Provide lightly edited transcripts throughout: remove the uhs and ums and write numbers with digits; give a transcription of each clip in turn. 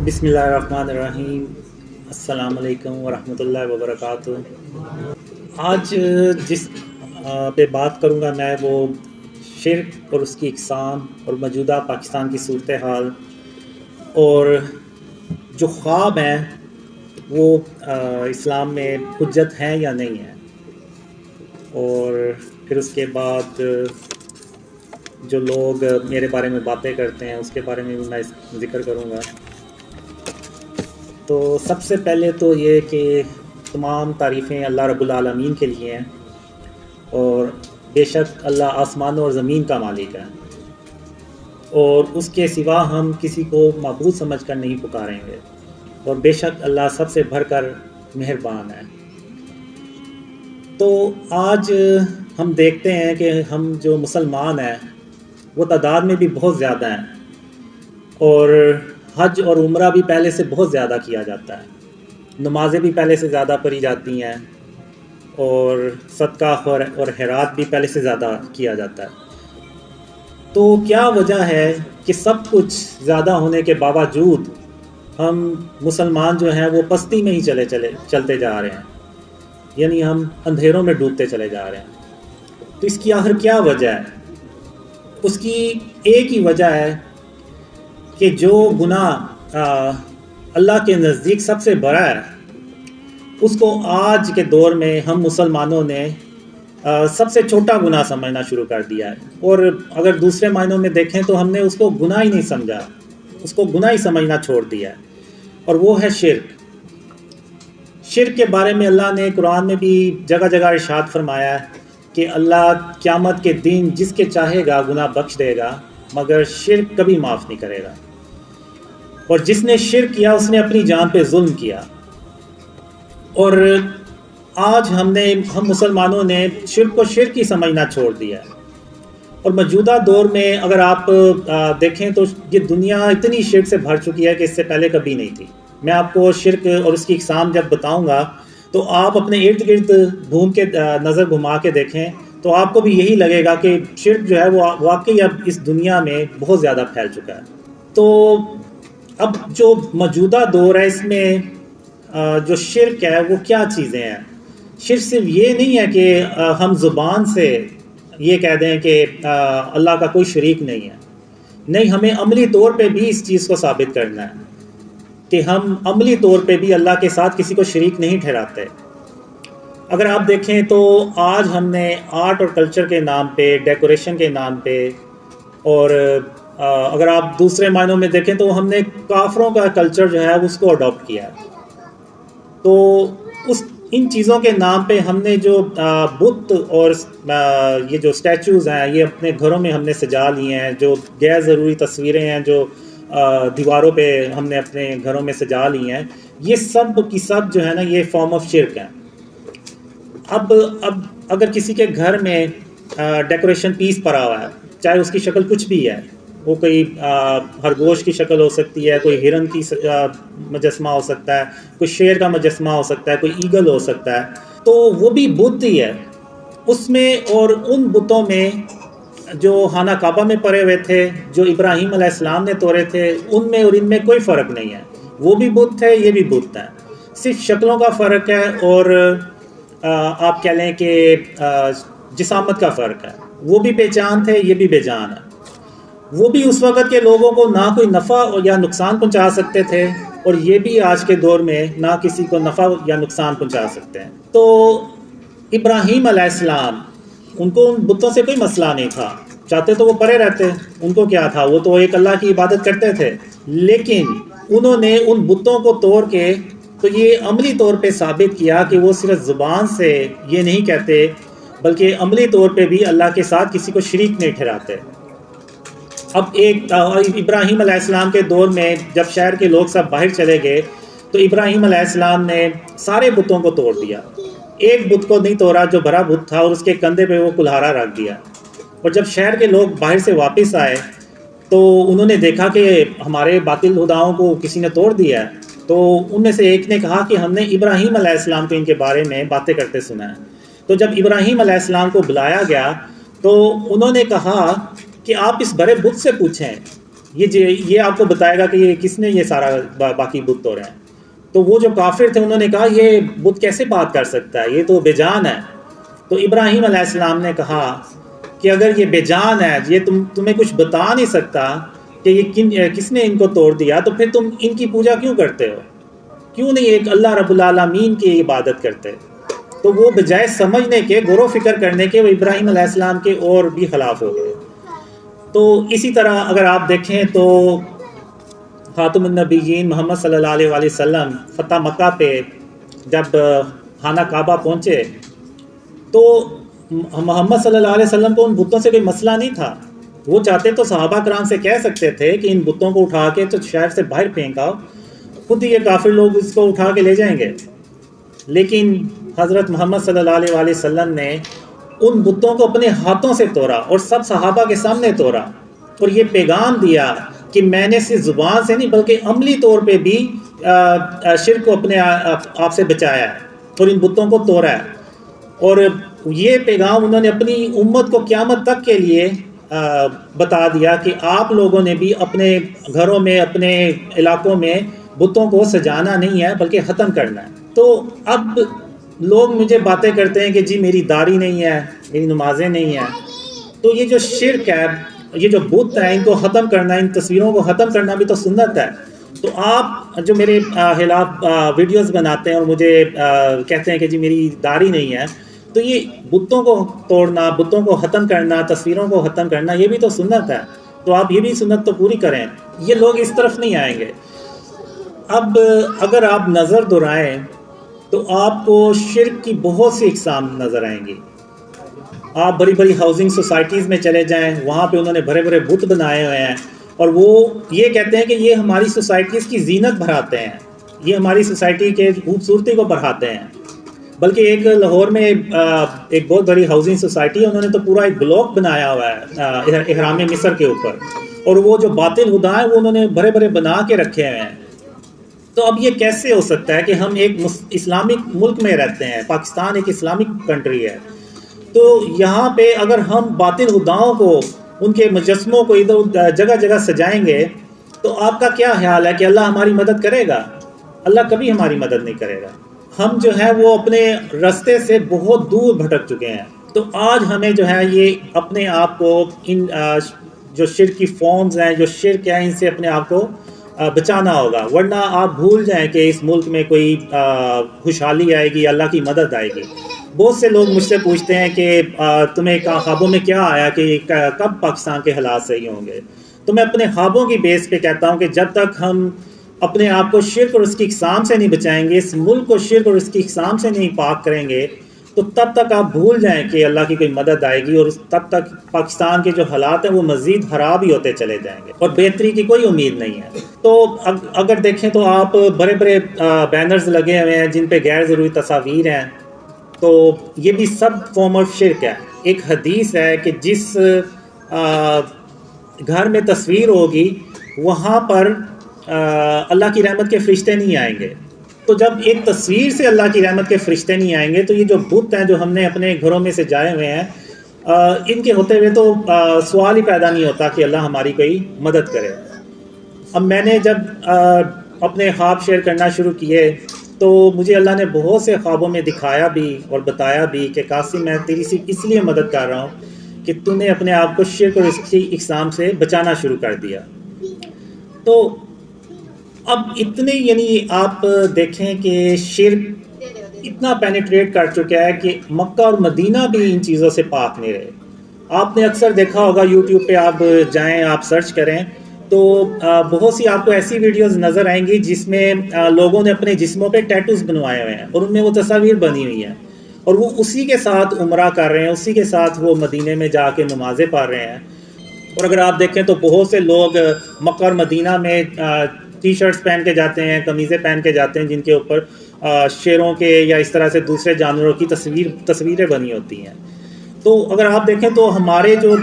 بسم اللہ الرحمن الرحیم۔ السلام علیکم ورحمۃ اللہ وبرکاتہ۔ آج جس پہ بات کروں گا میں وہ شرک اور اس کی اقسام اور موجودہ پاکستان کی صورتحال اور جو خواب ہیں وہ اسلام میں حجت ہیں یا نہیں ہیں، اور پھر اس کے بعد جو لوگ میرے بارے میں باتیں کرتے ہیں اس کے بارے میں بھی میں ذکر کروں گا۔ تو سب سے پہلے تو یہ کہ تمام تعریفیں اللہ رب العالمین کے لیے ہیں، اور بے شک اللہ آسمانوں اور زمین کا مالک ہے، اور اس کے سوا ہم کسی کو معبود سمجھ کر نہیں پکاریں گے، اور بے شک اللہ سب سے بڑھ کر مہربان ہے۔ تو آج ہم دیکھتے ہیں کہ ہم جو مسلمان ہیں وہ تعداد میں بھی بہت زیادہ ہیں، اور حج اور عمرہ بھی پہلے سے بہت زیادہ کیا جاتا ہے، نمازیں بھی پہلے سے زیادہ پڑھی جاتی ہیں، اور صدقہ اور خیرات بھی پہلے سے زیادہ کیا جاتا ہے۔ تو کیا وجہ ہے کہ سب کچھ زیادہ ہونے کے باوجود ہم مسلمان جو ہیں وہ پستی میں ہی چلتے جا رہے ہیں، یعنی ہم اندھیروں میں ڈوبتے چلے جا رہے ہیں؟ تو اس کی آخر کیا وجہ ہے؟ اس کی ایک ہی وجہ ہے کہ جو گناہ اللہ کے نزدیک سب سے بڑا ہے اس کو آج کے دور میں ہم مسلمانوں نے سب سے چھوٹا گناہ سمجھنا شروع کر دیا ہے، اور اگر دوسرے معنوں میں دیکھیں تو ہم نے اس کو گناہ ہی نہیں سمجھا، اس کو گناہ ہی سمجھنا چھوڑ دیا ہے، اور وہ ہے شرک۔ شرک کے بارے میں اللہ نے قرآن میں بھی جگہ جگہ ارشاد فرمایا ہے کہ اللہ قیامت کے دن جس کے چاہے گا گناہ بخش دے گا، مگر شرک کبھی معاف نہیں کرے گا، اور جس نے شرک کیا اس نے اپنی جان پہ ظلم کیا۔ اور آج ہم مسلمانوں نے شرک کو شرک ہی سمجھنا چھوڑ دیا ہے، اور موجودہ دور میں اگر آپ دیکھیں تو یہ دنیا اتنی شرک سے بھر چکی ہے کہ اس سے پہلے کبھی نہیں تھی۔ میں آپ کو شرک اور اس کی اقسام جب بتاؤں گا تو آپ اپنے ارد گرد گھوم کے نظر گھما کے دیکھیں تو آپ کو بھی یہی لگے گا کہ شرک جو ہے وہ واقعی اب اس دنیا میں بہت زیادہ پھیل چکا ہے۔ تو اب جو موجودہ دور ہے اس میں جو شرک ہے وہ کیا چیزیں ہیں؟ شرک صرف یہ نہیں ہے کہ ہم زبان سے یہ کہہ دیں کہ اللہ کا کوئی شریک نہیں ہے، نہیں، ہمیں عملی طور پہ بھی اس چیز کو ثابت کرنا ہے کہ ہم عملی طور پہ بھی اللہ کے ساتھ کسی کو شریک نہیں ٹھہراتے۔ اگر آپ دیکھیں تو آج ہم نے آرٹ اور کلچر کے نام پہ، ڈیکوریشن کے نام پہ، اور اگر آپ دوسرے معنوں میں دیکھیں تو ہم نے کافروں کا کلچر جو ہے اس کو اڈاپٹ کیا ہے۔ تو ان چیزوں کے نام پہ ہم نے جو بت اور یہ جو اسٹیچوز ہیں یہ اپنے گھروں میں ہم نے سجا لیے ہیں، جو غیر ضروری تصویریں ہیں جو دیواروں پہ ہم نے اپنے گھروں میں سجا لی ہیں، یہ سب کی سب جو ہے نا یہ فارم آف شرک ہیں۔ اب اگر کسی کے گھر میں ڈیکوریشن پیس پڑا ہوا ہے، چاہے اس کی شکل کچھ بھی ہے، وہ کوئی خرگوش کی شکل ہو سکتی ہے، کوئی ہرن کی مجسمہ ہو سکتا ہے، کوئی شیر کا مجسمہ ہو سکتا ہے، کوئی ایگل ہو سکتا ہے، تو وہ بھی بت ہی ہے اس میں۔ اور ان بتوں میں جو خانہ کعبہ میں پڑے ہوئے تھے، جو ابراہیم علیہ السلام نے توڑے تھے، ان میں اور ان میں کوئی فرق نہیں ہے، وہ بھی بت ہے، یہ بھی بت ہے، صرف شکلوں کا فرق ہے، اور آپ کہہ لیں کہ جسامت کا فرق ہے۔ وہ بھی بے جان تھے، یہ بھی بے جان ہے، وہ بھی اس وقت کے لوگوں کو نہ کوئی نفع یا نقصان پہنچا سکتے تھے، اور یہ بھی آج کے دور میں نہ کسی کو نفع یا نقصان پہنچا سکتے ہیں۔ تو ابراہیم علیہ السلام، ان کو ان بتوں سے کوئی مسئلہ نہیں تھا، چاہتے تو وہ پرے رہتے، ان کو کیا تھا، وہ تو ایک اللہ کی عبادت کرتے تھے، لیکن انہوں نے ان بتوں کو توڑ کے تو یہ عملی طور پہ ثابت کیا کہ وہ صرف زبان سے یہ نہیں کہتے بلکہ عملی طور پہ بھی اللہ کے ساتھ کسی کو شریک نہیں ٹھہراتے۔ اب ابراہیم علیہ السلام کے دور میں جب شہر کے لوگ سب باہر چلے گئے تو ابراہیم علیہ السلام نے سارے بتوں کو توڑ دیا، ایک بت کو نہیں توڑا جو بڑا بت تھا، اور اس کے کندھے پہ وہ کلہارا رکھ دیا۔ اور جب شہر کے لوگ باہر سے واپس آئے تو انہوں نے دیکھا کہ ہمارے باطل خداؤں کو کسی نے توڑ دیا ہے، تو ان میں سے ایک نے کہا کہ ہم نے ابراہیم علیہ السلام کو ان کے بارے میں باتیں کرتے سنا ہے۔ تو جب ابراہیم علیہ السلام کو بلایا گیا تو انہوں نے کہا کہ آپ اس بڑے بت سے پوچھیں یہ آپ کو بتائے گا کہ یہ کس نے یہ سارا باقی بت توڑے ہیں۔ تو وہ جو کافر تھے انہوں نے کہا یہ بت کیسے بات کر سکتا ہے، یہ تو بے جان ہے۔ تو ابراہیم علیہ السلام نے کہا کہ اگر یہ بے جان ہے، یہ تمہیں کچھ بتا نہیں سکتا کہ یہ کس نے ان کو توڑ دیا، تو پھر تم ان کی پوجا کیوں کرتے ہو، کیوں نہیں ایک اللہ رب العالمین کی عبادت کرتے؟ تو وہ بجائے سمجھنے کے، غور و فکر کرنے کے، وہ ابراہیم علیہ السلام کے اور بھی خلاف ہو گئے۔ تو اسی طرح اگر آپ دیکھیں تو خاتم النبیین محمد صلی اللہ علیہ وآلہ وسلم فتح مکہ پہ جب خانہ کعبہ پہنچے تو محمد صلی اللہ علیہ وسلم کو ان بتوں سے کوئی مسئلہ نہیں تھا۔ وہ چاہتے تو صحابہ کرام سے کہہ سکتے تھے کہ ان بتوں کو اٹھا کے تو شہر سے باہر پھینک آؤ، خود ہی یہ کافر لوگ اس کو اٹھا کے لے جائیں گے۔ لیکن حضرت محمد صلی اللہ علیہ وآلہ وسلم نے ان بتوں کو اپنے ہاتھوں سے توڑا اور سب صحابہ کے سامنے توڑا، اور یہ پیغام دیا کہ میں نے صرف زبان سے نہیں بلکہ عملی طور پہ بھی شرک کو اپنے آپ سے بچایا ہے اور ان بتوں کو توڑا ہے۔ اور یہ پیغام انہوں نے اپنی امت کو قیامت تک کے لیے بتا دیا کہ آپ لوگوں نے بھی اپنے گھروں میں، اپنے علاقوں میں بتوں کو سجانا نہیں ہے بلکہ ختم کرنا ہے۔ تو اب لوگ مجھے باتیں کرتے ہیں کہ جی میری داڑھی نہیں ہے، میری نمازیں نہیں ہیں، تو یہ جو شرک ہے، یہ جو بت ہیں، ان کو ختم کرنا، ان تصویروں کو ختم کرنا بھی تو سنت ہے۔ تو آپ جو میرے خلاف ویڈیوز بناتے ہیں اور مجھے کہتے ہیں کہ جی میری داڑھی نہیں ہے، تو یہ بتوں کو توڑنا، بتوں کو ختم کرنا، تصویروں کو ختم کرنا، یہ بھی تو سنت ہے۔ تو آپ یہ بھی سنت تو پوری کریں۔ یہ لوگ اس طرف نہیں آئیں گے۔ اب اگر آپ نظر دہرائیں تو آپ کو شرک کی بہت سی اقسام نظر آئیں گی۔ آپ بڑی بڑی ہاؤسنگ سوسائٹیز میں چلے جائیں، وہاں پہ انہوں نے بڑے بڑے بت بنائے ہوئے ہیں، اور وہ یہ کہتے ہیں کہ یہ ہماری سوسائٹیز کی زینت بڑھاتے ہیں، یہ ہماری سوسائٹی کے خوبصورتی کو بڑھاتے ہیں۔ بلکہ ایک لاہور میں ایک بہت بڑی ہاؤسنگ سوسائٹی ہے، انہوں نے تو پورا ایک بلاک بنایا ہوا ہے احرام مصر کے اوپر، اور وہ جو باطل خدا ہیں وہ انہوں نے بڑے بڑے بنا کے رکھے ہوئے ہیں۔ تو اب یہ کیسے ہو سکتا ہے کہ ہم ایک اسلامک ملک میں رہتے ہیں، پاکستان ایک اسلامک کنٹری ہے، تو یہاں پہ اگر ہم باطل خداؤں کو، ان کے مجسموں کو ادھر جگہ جگہ سجائیں گے، تو آپ کا کیا خیال ہے کہ اللہ ہماری مدد کرے گا؟ اللہ کبھی ہماری مدد نہیں کرے گا۔ ہم جو ہے وہ اپنے راستے سے بہت دور بھٹک چکے ہیں۔ تو آج ہمیں جو ہے یہ اپنے آپ کو ان جو شرک کی فارمز ہیں، جو شرک ہے، ان سے اپنے آپ کو بچانا ہوگا، ورنہ آپ بھول جائیں کہ اس ملک میں کوئی خوشحالی آئے گی، اللہ کی مدد آئے گی۔ بہت سے لوگ مجھ سے پوچھتے ہیں کہ تمہیں خوابوں میں کیا آیا کہ کب پاکستان کے حالات صحیح ہوں گے؟ تو میں اپنے خوابوں کی بیس پہ کہتا ہوں کہ جب تک ہم اپنے آپ کو شرک اور اس کی اقسام سے نہیں بچائیں گے، اس ملک کو شرک اور اس کی اقسام سے نہیں پاک کریں گے، تو تب تک آپ بھول جائیں کہ اللہ کی کوئی مدد آئے گی، اور تب تک پاکستان کے جو حالات ہیں وہ مزید خراب ہی ہوتے چلے جائیں گے، اور بہتری کی کوئی امید نہیں ہے۔ تو اگر دیکھیں تو آپ بڑے بڑے بینرز لگے ہوئے ہیں جن پہ غیر ضروری تصاویر ہیں، تو یہ بھی سب فارم آف شرک ہے۔ ایک حدیث ہے کہ جس گھر میں تصویر ہوگی وہاں پر اللہ کی رحمت کے فرشتے نہیں آئیں گے۔ تو جب ایک تصویر سے اللہ کی رحمت کے فرشتے نہیں آئیں گے، تو یہ جو بت ہیں جو ہم نے اپنے گھروں میں سے جائے ہوئے ہیں، ان کے ہوتے ہوئے تو سوال ہی پیدا نہیں ہوتا کہ اللہ ہماری کوئی مدد کرے۔ اب میں نے جب اپنے خواب شیئر کرنا شروع کیے تو مجھے اللہ نے بہت سے خوابوں میں دکھایا بھی اور بتایا بھی کہ قاسم میں تیری صرف اس لیے مدد کر رہا ہوں کہ تو نے اپنے آپ کو شرک اور اس کی اقسام سے بچانا شروع کر دیا۔ تو اب اتنے یعنی آپ دیکھیں کہ شرک اتنا پینیٹریٹ کر چکا ہے کہ مکہ اور مدینہ بھی ان چیزوں سے پاک نہیں رہے۔ آپ نے اکثر دیکھا ہوگا یوٹیوب پہ آپ جائیں، آپ سرچ کریں تو بہت سی آپ کو ایسی ویڈیوز نظر آئیں گی جس میں لوگوں نے اپنے جسموں پہ ٹیٹوز بنوائے ہوئے ہیں اور ان میں وہ تصاویر بنی ہوئی ہیں، اور وہ اسی کے ساتھ عمرہ کر رہے ہیں، اسی کے ساتھ وہ مدینے میں جا کے نمازیں پڑھ رہے ہیں۔ اور اگر آپ دیکھیں تو بہت سے لوگ مکہ اور مدینہ میں ٹی شرٹس پہن کے جاتے ہیں، قمیضیں پہن کے جاتے ہیں جن کے اوپر شیروں کے یا اس طرح سے دوسرے جانوروں کی تصویریں بنی ہوتی ہیں۔ تو اگر آپ دیکھیں تو ہمارے جو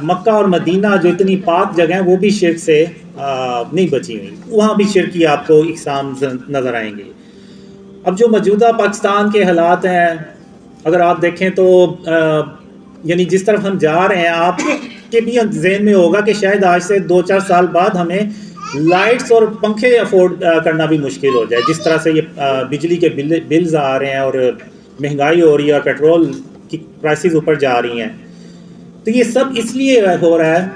مکہ اور مدینہ جو اتنی پاک جگہ ہیں وہ بھی شرک سے نہیں بچی ہوئی، وہاں بھی شرک کی آپ کو اقسام نظر آئیں گے۔ اب جو موجودہ پاکستان کے حالات ہیں اگر آپ دیکھیں تو یعنی جس طرف ہم جا رہے ہیں، آپ کے بھی ذہن میں ہوگا کہ شاید آج سے 2-4 سال بعد ہمیں لائٹس اور پنکھے افورڈ کرنا بھی مشکل ہو جائے، جس طرح سے یہ بجلی کے بلز آ رہے ہیں اور مہنگائی ہو رہی ہے اور پیٹرول کی پرائسز اوپر جا رہی ہیں۔ تو یہ سب اس لیے ہو رہا ہے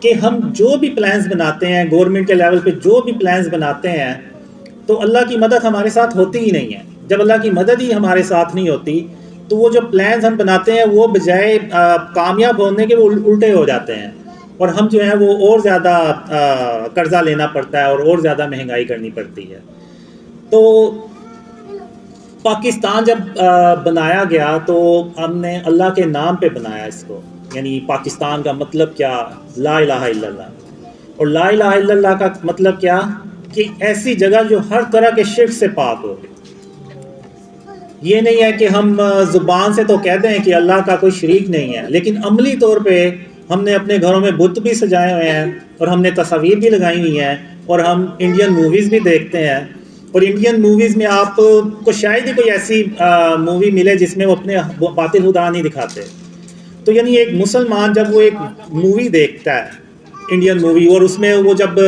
کہ ہم جو بھی پلانز بناتے ہیں گورنمنٹ کے لیول پہ، جو بھی پلانز بناتے ہیں، تو اللہ کی مدد ہمارے ساتھ ہوتی ہی نہیں ہے۔ جب اللہ کی مدد ہی ہمارے ساتھ نہیں ہوتی تو وہ جو پلانز ہم بناتے ہیں وہ بجائے کامیاب ہونے کے وہ الٹے ہو جاتے ہیں، اور ہم جو ہے وہ اور زیادہ قرضہ لینا پڑتا ہے اور زیادہ مہنگائی کرنی پڑتی ہے۔ تو پاکستان جب بنایا گیا تو ہم نے اللہ کے نام پہ بنایا اس کو، یعنی پاکستان کا مطلب کیا؟ لا الہ الا اللہ۔ اور لا الہ الا اللہ کا مطلب کیا؟ کہ ایسی جگہ جو ہر طرح کے شرک سے پاک ہو۔ یہ نہیں ہے کہ ہم زبان سے تو کہتے ہیں کہ اللہ کا کوئی شریک نہیں ہے، لیکن عملی طور پہ ہم نے اپنے گھروں میں بت بھی سجائے ہوئے ہیں، اور ہم نے تصاویر بھی لگائی ہوئی ہیں، اور ہم انڈین موویز بھی دیکھتے ہیں، اور انڈین موویز میں آپ کو شاید ہی کوئی ایسی مووی ملے جس میں وہ اپنے باطل خدا نہیں دکھاتے۔ تو یعنی ایک مسلمان جب وہ ایک مووی دیکھتا ہے انڈین مووی، اور اس میں وہ جب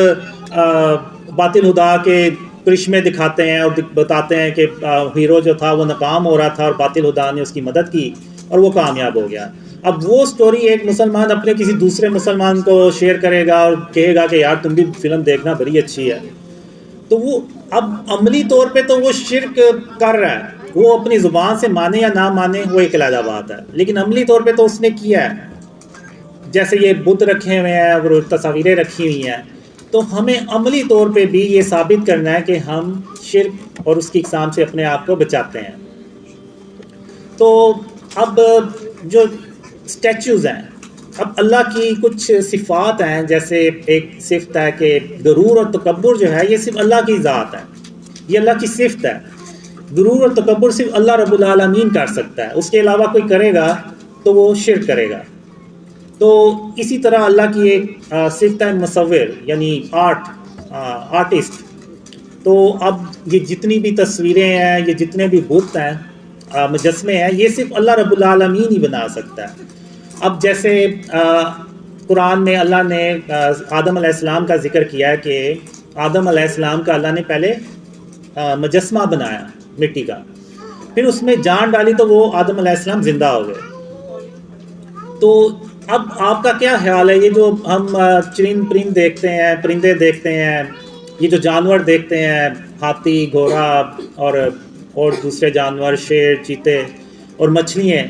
باطل خدا کے کرشمے دکھاتے ہیں اور بتاتے ہیں کہ ہیرو جو تھا وہ ناکام ہو رہا تھا اور باطل خدا نے اس کی مدد کی اور وہ کامیاب ہو گیا، اب وہ سٹوری ایک مسلمان اپنے کسی دوسرے مسلمان کو شیئر کرے گا اور کہے گا کہ یار تم بھی فلم دیکھنا، بڑی اچھی ہے، تو وہ اب عملی طور پہ تو وہ شرک کر رہا ہے، وہ اپنی زبان سے مانے یا نہ مانے وہ ایک علیحدہ بات ہے، لیکن عملی طور پہ تو اس نے کیا ہے۔ جیسے یہ بت رکھے ہوئے ہیں اور تصاویریں رکھی ہوئی ہیں، تو ہمیں عملی طور پہ بھی یہ ثابت کرنا ہے کہ ہم شرک اور اس کی اقسام سے اپنے آپ کو بچاتے ہیں۔ تو اب جو اسٹیچوز ہیں، اب اللہ کی کچھ صفات ہیں، جیسے ایک صفت ہے کہ غرور اور تکبر جو ہے یہ صرف اللہ کی ذات ہے، یہ اللہ کی صفت ہے۔ غرور اور تکبر صرف اللہ رب العالمین کر سکتا ہے، اس کے علاوہ کوئی کرے گا تو وہ شرک کرے گا۔ تو اسی طرح اللہ کی ایک صفت ہے مصور، یعنی آرٹسٹ۔ تو اب یہ جتنی بھی تصویریں ہیں، یہ جتنے بھی بت ہیں، مجسمے ہیں، یہ صرف اللہ رب العالمین ہی بنا سکتا ہے۔ اب جیسے قرآن میں اللہ نے آدم علیہ السلام کا ذکر کیا ہے کہ آدم علیہ السلام کا اللہ نے پہلے مجسمہ بنایا مٹی کا، پھر اس میں جان ڈالی تو وہ آدم علیہ السلام زندہ ہو گئے۔ تو اب آپ کا کیا خیال ہے، یہ جو ہم چرند پرند دیکھتے ہیں، پرندے دیکھتے ہیں، یہ جو جانور دیکھتے ہیں، ہاتھی، گھوڑا اور دوسرے جانور، شیر، چیتے اور مچھلیاں،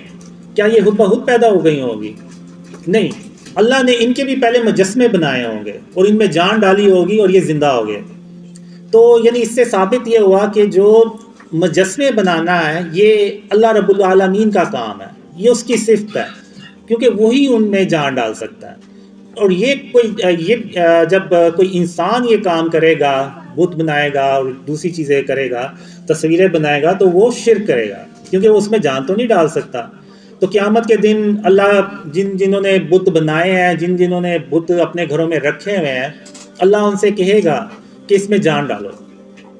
کیا یہ خود بخود پیدا ہو گئی ہوں گی؟ نہیں، اللہ نے ان کے بھی پہلے مجسمے بنائے ہوں گے اور ان میں جان ڈالی ہوگی اور یہ زندہ ہو گئے۔ تو یعنی اس سے ثابت یہ ہوا کہ جو مجسمے بنانا ہے یہ اللہ رب العالمین کا کام ہے، یہ اس کی صفت ہے، کیونکہ وہی ان میں جان ڈال سکتا ہے۔ اور یہ جب کوئی انسان یہ کام کرے گا، بت بنائے گا اور دوسری چیزیں کرے گا، تصویریں بنائے گا، تو وہ شرک کرے گا، کیونکہ وہ اس میں جان تو نہیں ڈال سکتا۔ تو قیامت کے دن اللہ جنہوں نے بت بنائے ہیں، جنہوں نے بت اپنے گھروں میں رکھے ہوئے ہیں، اللہ ان سے کہے گا کہ اس میں جان ڈالو،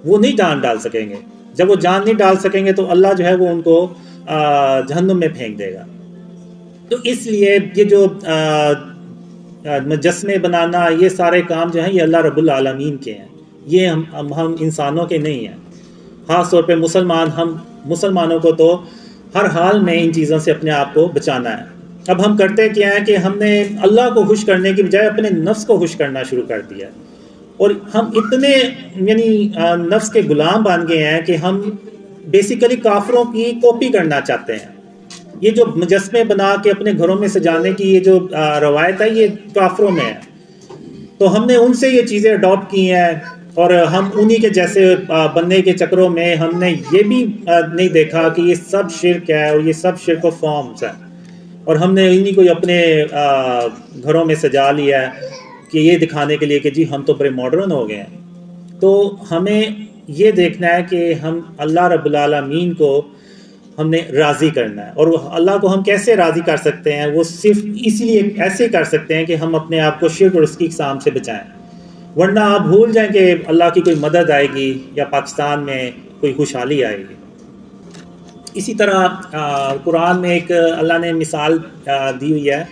وہ نہیں جان ڈال سکیں گے۔ جب وہ جان نہیں ڈال سکیں گے تو اللہ جو ہے وہ ان کو جہنم میں پھینک دے گا۔ تو اس لیے یہ جو مجسمے بنانا، یہ سارے کام جو ہیں یہ اللہ رب العالمین کے ہیں، یہ ہم انسانوں کے نہیں ہیں۔ خاص طور پہ ہم مسلمانوں کو تو ہر حال میں ان چیزوں سے اپنے آپ کو بچانا ہے۔ اب ہم کرتے کیا ہے کہ ہم نے اللہ کو خوش کرنے کی بجائے اپنے نفس کو خوش کرنا شروع کر دیا، اور ہم اتنے یعنی نفس کے غلام بن گئے ہیں کہ ہم بیسیکلی کافروں کی کاپی کرنا چاہتے ہیں۔ یہ جو مجسمے بنا کے اپنے گھروں میں سجانے کی یہ جو روایت ہے، یہ کافروں میں ہے، تو ہم نے ان سے یہ چیزیں اڈاپٹ کی ہیں، اور ہم انہی کے جیسے بننے کے چکروں میں ہم نے یہ بھی نہیں دیکھا کہ یہ سب شرک ہے اور یہ سب شرک و فارمز ہے، اور ہم نے انہی کو اپنے گھروں میں سجا لیا ہے کہ یہ دکھانے کے لیے کہ جی ہم تو بڑے ماڈرن ہو گئے ہیں۔ تو ہمیں یہ دیکھنا ہے کہ ہم اللہ رب العالمین کو ہم نے راضی کرنا ہے، اور اللہ کو ہم کیسے راضی کر سکتے ہیں؟ وہ صرف اسی لیے ایسے کر سکتے ہیں کہ ہم اپنے آپ کو شرک اور اس کی اقسام سے بچائیں، ورنہ آپ بھول جائیں کہ اللہ کی کوئی مدد آئے گی یا پاکستان میں کوئی خوشحالی آئے گی۔ اسی طرح قرآن میں ایک اللہ نے مثال دی ہوئی ہے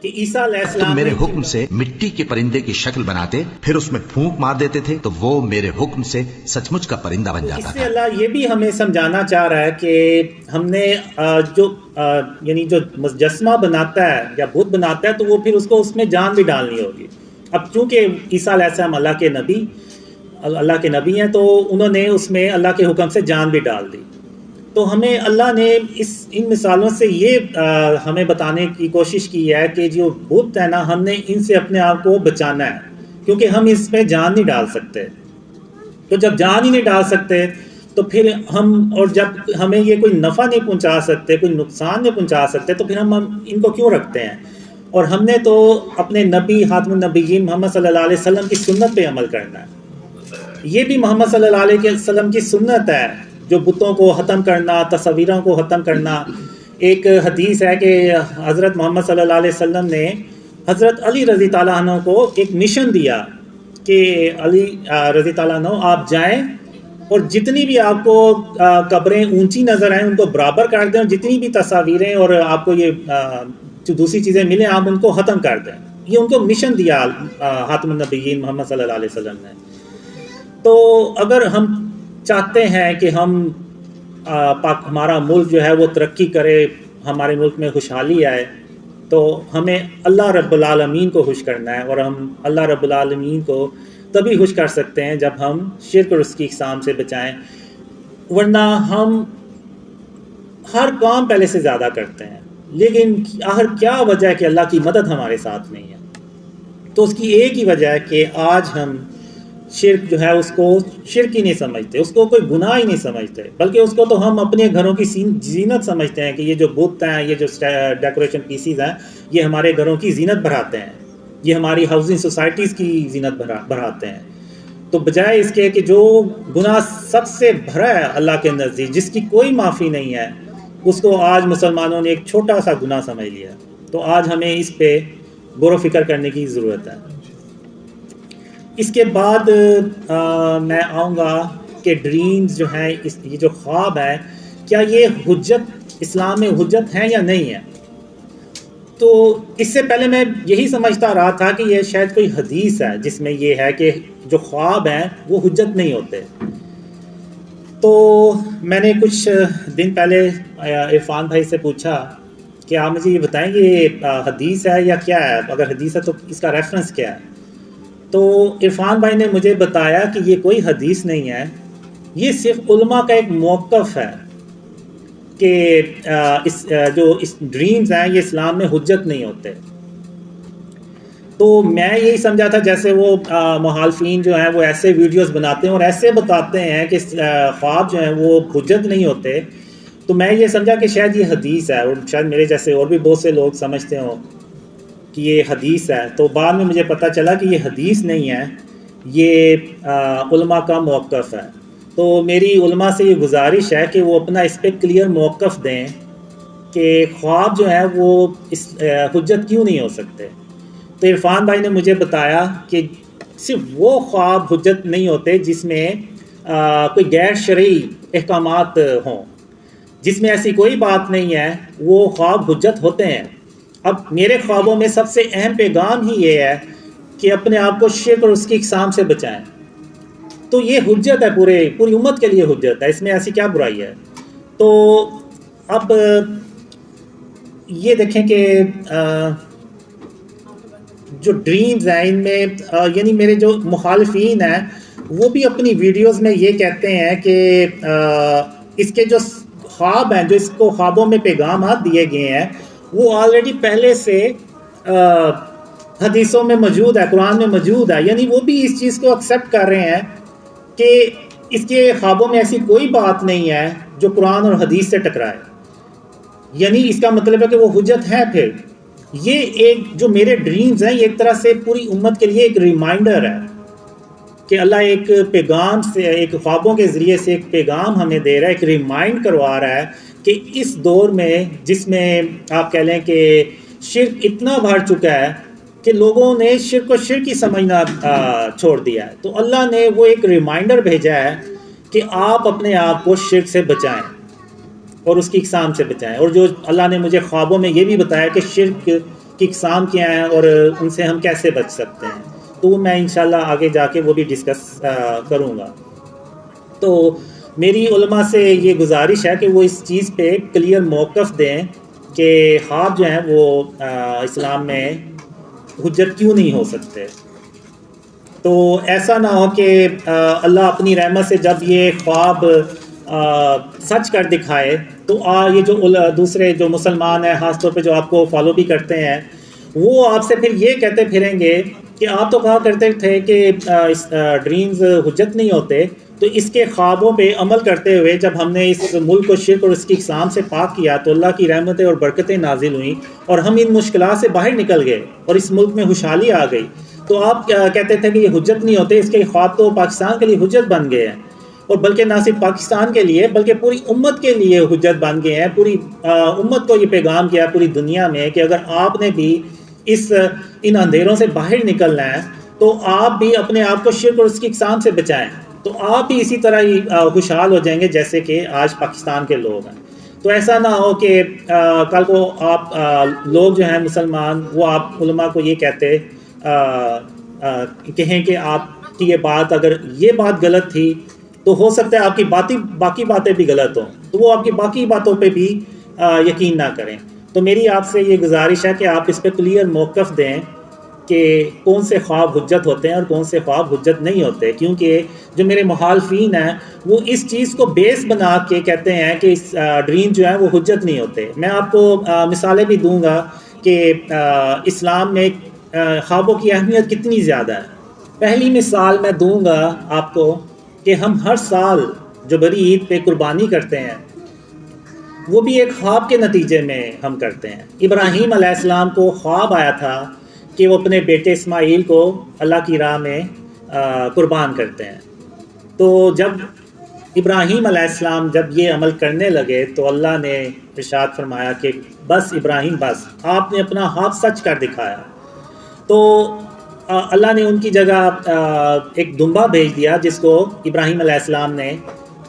کہ عیسیٰ علیہ تم السلام میرے نے حکم سے مٹی کے پرندے کی شکل بناتے، پھر اس میں پھونک مار دیتے تھے تو وہ میرے حکم سے سچ مچ کا پرندہ بن اس جاتا سے تھا۔ اللہ یہ بھی ہمیں سمجھانا چاہ رہا ہے کہ ہم نے یعنی جو مجسمہ بناتا ہے یا بت بناتا ہے تو وہ پھر اس کو اس میں جان بھی ڈالنی ہوگی۔ اب چونکہ عیسیٰ علیہ السلام اللہ کے نبی ہیں تو انہوں نے اس میں اللہ کے حکم سے جان بھی ڈال دی۔ تو ہمیں اللہ نے ان مثالوں سے یہ ہمیں بتانے کی کوشش کی ہے کہ جو بت ہے نا، ہم نے ان سے اپنے آپ کو بچانا ہے، کیونکہ ہم اس میں جان نہیں ڈال سکتے۔ تو جب جان ہی نہیں ڈال سکتے تو پھر اور جب ہمیں یہ کوئی نفع نہیں پہنچا سکتے، کوئی نقصان نہیں پہنچا سکتے، تو پھر ہم ان کو کیوں رکھتے ہیں؟ اور ہم نے تو اپنے نبی خاتم النبیین محمد صلی اللہ علیہ وسلم کی سنت پہ عمل کرنا ہے۔ یہ بھی محمد صلی اللہ علیہ وسلم کی سنت ہے، جو بتوں کو ختم کرنا، تصویروں کو ختم کرنا۔ ایک حدیث ہے کہ حضرت محمد صلی اللہ علیہ وسلم نے حضرت علی رضی تعالیٰ عنہ کو ایک مشن دیا کہ علی رضی تعالیٰ عنہ آپ جائیں اور جتنی بھی آپ کو قبریں اونچی نظر آئیں ان کو برابر کر دیں، اور جتنی بھی تصاویریں اور آپ کو یہ جو دوسری چیزیں ملیں آپ ان کو ختم کر دیں۔ یہ ان کو مشن دیا خاتم النبیین محمد صلی اللہ علیہ وسلم نے۔ تو اگر ہم چاہتے ہیں کہ ہمارا ملک جو ہے وہ ترقی کرے، ہمارے ملک میں خوشحالی آئے، تو ہمیں اللہ رب العالمین کو خوش کرنا ہے، اور ہم اللہ رب العالمین کو تبھی خوش کر سکتے ہیں جب ہم شرک اور اس کی اقسام سے بچائیں، ورنہ ہم ہر کام پہلے سے زیادہ کرتے ہیں، لیکن آخر کیا وجہ ہے کہ اللہ کی مدد ہمارے ساتھ نہیں ہے؟ تو اس کی ایک ہی وجہ ہے کہ آج ہم شرک جو ہے اس کو شرک ہی نہیں سمجھتے، اس کو کوئی گناہ ہی نہیں سمجھتے، بلکہ اس کو تو ہم اپنے گھروں کی زینت سمجھتے ہیں کہ یہ جو بت ہیں، یہ جو ڈیکوریشن پیسز ہیں، یہ ہمارے گھروں کی زینت بڑھاتے ہیں، یہ ہماری ہاؤسنگ سوسائٹیز کی زینت بڑھاتے ہیں۔ تو بجائے اس کے کہ جو گناہ سب سے بھرا ہے اللہ کے نزدیک، جس کی کوئی معافی نہیں ہے، اس کو آج مسلمانوں نے ایک چھوٹا سا گناہ سمجھ لیا۔ تو آج ہمیں اس پہ غور و فکر کرنے کی ضرورت ہے۔ اس کے بعد میں آؤں گا کہ ڈریمز جو ہیں، یہ جو خواب ہے، کیا یہ حجت اسلام میں حجت ہیں یا نہیں ہے؟ تو اس سے پہلے میں یہی سمجھتا رہا تھا کہ یہ شاید کوئی حدیث ہے جس میں یہ ہے کہ جو خواب ہیں وہ حجت نہیں ہوتے۔ تو میں نے کچھ دن پہلے عرفان بھائی سے پوچھا کہ آپ مجھے یہ بتائیں یہ حدیث ہے یا کیا ہے، اگر حدیث ہے تو اس کا ریفرنس کیا ہے؟ تو عرفان بھائی نے مجھے بتایا کہ یہ کوئی حدیث نہیں ہے، یہ صرف علماء کا ایک موقف ہے کہ اس ڈریمز ہیں یہ اسلام میں حجت نہیں ہوتے۔ تو میں یہی سمجھا تھا جیسے وہ مخالفین جو ہیں وہ ایسے ویڈیوز بناتے ہیں اور ایسے بتاتے ہیں کہ خواب جو ہیں وہ حجت نہیں ہوتے، تو میں یہ سمجھا کہ شاید یہ حدیث ہے، اور شاید میرے جیسے اور بھی بہت سے لوگ سمجھتے ہوں کہ یہ حدیث ہے۔ تو بعد میں مجھے پتہ چلا کہ یہ حدیث نہیں ہے، یہ علماء کا موقف ہے۔ تو میری علماء سے یہ گزارش ہے کہ وہ اپنا اس پہ کلیئر موقف دیں کہ خواب جو ہے وہ حجت کیوں نہیں ہو سکتے۔ تو عرفان بھائی نے مجھے بتایا کہ صرف وہ خواب حجت نہیں ہوتے جس میں کوئی غیر شرعی احکامات ہوں، جس میں ایسی کوئی بات نہیں ہے، وہ خواب حجت ہوتے ہیں۔ اب میرے خوابوں میں سب سے اہم پیغام ہی یہ ہے کہ اپنے آپ کو شرک اور اس کی اقسام سے بچائیں، تو یہ حجت ہے، پوری امت کے لیے حجت ہے، اس میں ایسی کیا برائی ہے؟ تو اب یہ دیکھیں کہ جو ڈریمز ہیں ان میں یعنی میرے جو مخالفین ہیں وہ بھی اپنی ویڈیوز میں یہ کہتے ہیں کہ اس کے جو خواب ہیں، جو اس کو خوابوں میں پیغامات دیے گئے ہیں، وہ آلریڈی پہلے سے حدیثوں میں موجود ہے، قرآن میں موجود ہے، یعنی وہ بھی اس چیز کو ایکسیپٹ کر رہے ہیں کہ اس کے خوابوں میں ایسی کوئی بات نہیں ہے جو قرآن اور حدیث سے ٹکرائے، یعنی اس کا مطلب ہے کہ وہ حجت ہے۔ پھر یہ ایک جو میرے ڈریمز ہیں یہ ایک طرح سے پوری امت کے لیے ایک ریمائنڈر ہے کہ اللہ ایک پیغام سے، ایک خوابوں کے ذریعے سے ایک پیغام ہمیں دے رہا ہے، ایک ریمائنڈ کروا رہا ہے کہ اس دور میں جس میں آپ کہہ لیں کہ شرک اتنا بڑھ چکا ہے کہ لوگوں نے شرک کو شرک ہی سمجھنا چھوڑ دیا ہے، تو اللہ نے وہ ایک ریمائنڈر بھیجا ہے کہ آپ اپنے آپ کو شرک سے بچائیں اور اس کی اقسام سے بچائیں۔ اور جو اللہ نے مجھے خوابوں میں یہ بھی بتایا کہ شرک کی اقسام کیا ہیں اور ان سے ہم کیسے بچ سکتے ہیں، تو وہ میں انشاءاللہ آگے جا کے وہ بھی ڈسکس کروں گا۔ تو میری علماء سے یہ گزارش ہے کہ وہ اس چیز پہ کلیئر موقف دیں کہ خواب جو ہیں وہ اسلام میں حجت کیوں نہیں ہو سکتے۔ تو ایسا نہ ہو کہ اللہ اپنی رحمت سے جب یہ خواب سچ کر دکھائے تو یہ جو دوسرے جو مسلمان ہیں، خاص طور پہ جو آپ کو فالو بھی کرتے ہیں، وہ آپ سے پھر یہ کہتے پھریں گے کہ آپ تو کہا کرتے تھے کہ ڈریمز حجت نہیں ہوتے، تو اس کے خوابوں پہ عمل کرتے ہوئے جب ہم نے اس ملک کو شرک اور اس کی اقسام سے پاک کیا تو اللہ کی رحمتیں اور برکتیں نازل ہوئیں اور ہم ان مشکلات سے باہر نکل گئے اور اس ملک میں خوشحالی آ گئی۔ تو آپ کہتے تھے کہ یہ حجت نہیں ہوتے، اس کے خواب تو پاکستان کے لیے حجت بن گئے ہیں، اور بلکہ نہ صرف پاکستان کے لیے بلکہ پوری امت کے لیے حجت بن گئے ہیں۔ پوری امت کو یہ پیغام کیا پوری دنیا میں کہ اگر آپ نے بھی ان اندھیروں سے باہر نکلنا ہے تو آپ بھی اپنے آپ کو شرک اور اس کی اقسام سے بچائیں، تو آپ بھی اسی طرح ہی خوشحال ہو جائیں گے جیسے کہ آج پاکستان کے لوگ ہیں۔ تو ایسا نہ ہو کہ کل کو آپ لوگ جو ہیں مسلمان وہ آپ علماء کو یہ کہتے کہیں کہ آپ کی یہ بات، اگر یہ بات غلط تھی تو ہو سکتا ہے آپ کی باقی باتیں بھی غلط ہوں، تو وہ آپ کی باقی باتوں پہ بھی یقین نہ کریں۔ تو میری آپ سے یہ گزارش ہے کہ آپ اس پہ کلیئر موقف دیں کہ کون سے خواب حجت ہوتے ہیں اور کون سے خواب حجت نہیں ہوتے، کیونکہ جو میرے مخالفین ہیں وہ اس چیز کو بیس بنا کے کہتے ہیں کہ ڈریم جو ہیں وہ حجت نہیں ہوتے۔ میں آپ کو مثالیں بھی دوں گا کہ اسلام میں خوابوں کی اہمیت کتنی زیادہ ہے۔ پہلی مثال میں دوں گا آپ کو کہ ہم ہر سال جو بڑی عید پہ قربانی کرتے ہیں وہ بھی ایک خواب کے نتیجے میں ہم کرتے ہیں۔ ابراہیم علیہ السلام کو خواب آیا تھا کہ وہ اپنے بیٹے اسماعیل کو اللہ کی راہ میں قربان کرتے ہیں۔ تو جب ابراہیم علیہ السلام جب یہ عمل کرنے لگے تو اللہ نے ارشاد فرمایا کہ بس ابراہیم بس، آپ نے اپنا خواب سچ کر دکھایا۔ تو اللہ نے ان کی جگہ ایک دمبا بھیج دیا جس کو ابراہیم علیہ السلام نے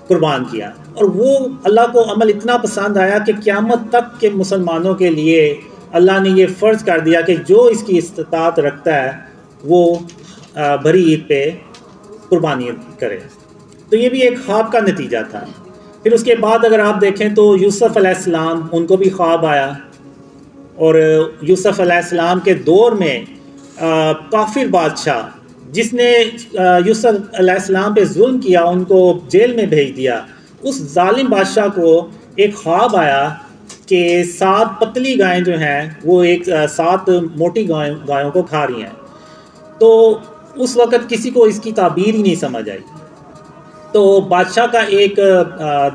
قربان کیا، اور وہ اللہ کو عمل اتنا پسند آیا کہ قیامت تک کے مسلمانوں کے لیے اللہ نے یہ فرض کر دیا کہ جو اس کی استطاعت رکھتا ہے وہ بڑی عید پہ قربانی کرے۔ تو یہ بھی ایک خواب کا نتیجہ تھا۔ پھر اس کے بعد اگر آپ دیکھیں تو یوسف علیہ السلام، ان کو بھی خواب آیا، اور یوسف علیہ السلام کے دور میں کافر بادشاہ جس نے یوسف علیہ السلام پہ ظلم کیا، ان کو جیل میں بھیج دیا، اس ظالم بادشاہ کو ایک خواب آیا کہ 7 پتلی گائیں جو ہیں وہ 7 موٹی گایوں کو کھا رہی ہیں۔ تو اس وقت کسی کو اس کی تعبیر ہی نہیں سمجھ آئی۔ تو بادشاہ کا ایک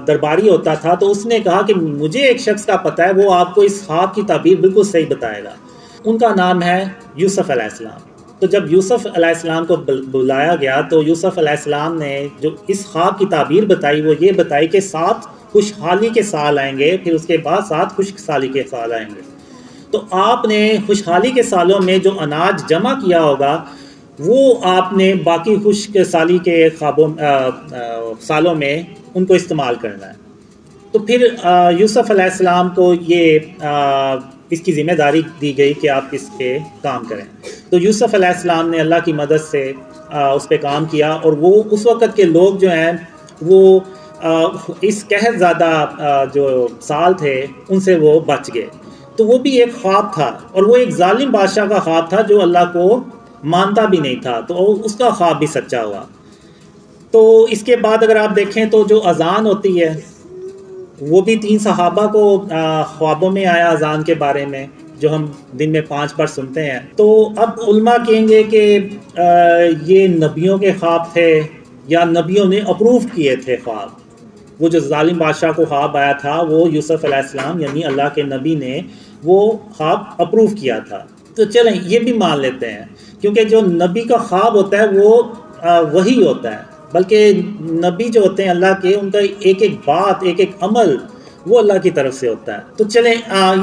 درباری ہوتا تھا، تو اس نے کہا کہ مجھے ایک شخص کا پتہ ہے، وہ آپ کو اس خواب کی تعبیر بالکل صحیح بتائے گا۔ ان کا نام ہے یوسف علیہ السلام۔ تو جب یوسف علیہ السلام کو بلایا گیا تو یوسف علیہ السلام نے جو اس خواب کی تعبیر بتائی وہ یہ بتائی کہ 7 خوشحالی کے سال آئیں گے، پھر اس کے بعد 7 خشک سالی کے سال آئیں گے۔ تو آپ نے خوشحالی کے سالوں میں جو اناج جمع کیا ہوگا وہ آپ نے باقی خشک سالی کے سالوں میں ان کو استعمال کرنا ہے۔ تو پھر یوسف علیہ السلام کو یہ اس کی ذمہ داری دی گئی کہ آپ اس پہ کام کریں۔ تو یوسف علیہ السلام نے اللہ کی مدد سے اس پہ کام کیا، اور وہ اس وقت کے لوگ جو ہیں وہ اس قحط زدہ جو سال تھے ان سے وہ بچ گئے۔ تو وہ بھی ایک خواب تھا، اور وہ ایک ظالم بادشاہ کا خواب تھا جو اللہ کو مانتا بھی نہیں تھا، تو اس کا خواب بھی سچا ہوا۔ تو اس کے بعد اگر آپ دیکھیں تو جو اذان ہوتی ہے وہ بھی 3 صحابہ کو خوابوں میں آیا اذان کے بارے میں، جو ہم دن میں 5 بار سنتے ہیں۔ تو اب علماء کہیں گے کہ یہ نبیوں کے خواب تھے یا نبیوں نے اپروو کیے تھے خواب۔ وہ جو ظالم بادشاہ کو خواب آیا تھا وہ یوسف علیہ السلام یعنی اللہ کے نبی نے وہ خواب اپروو کیا تھا۔ تو چلیں یہ بھی مان لیتے ہیں، کیونکہ جو نبی کا خواب ہوتا ہے وہ وہی ہوتا ہے، بلکہ نبی جو ہوتے ہیں اللہ کے، ان کا ایک ایک بات ایک ایک عمل وہ اللہ کی طرف سے ہوتا ہے۔ تو چلیں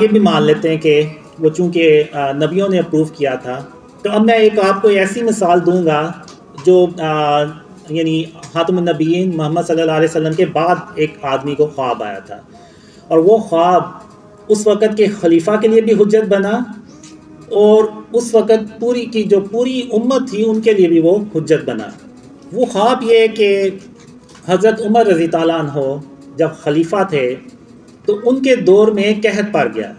یہ بھی مان لیتے ہیں کہ وہ چونکہ نبیوں نے اپروو کیا تھا۔ تو اب میں ایک آپ کو ایسی مثال دوں گا جو یعنی خاتم النبیین محمد صلی اللہ علیہ وسلم کے بعد ایک آدمی کو خواب آیا تھا، اور وہ خواب اس وقت کے خلیفہ کے لیے بھی حجت بنا، اور اس وقت پوری امت تھی ان کے لیے بھی وہ حجت بنا۔ وہ خواب یہ کہ حضرت عمر رضی تعالیٰ عنہ جب خلیفہ تھے تو ان کے دور میں قحط پڑ گیا،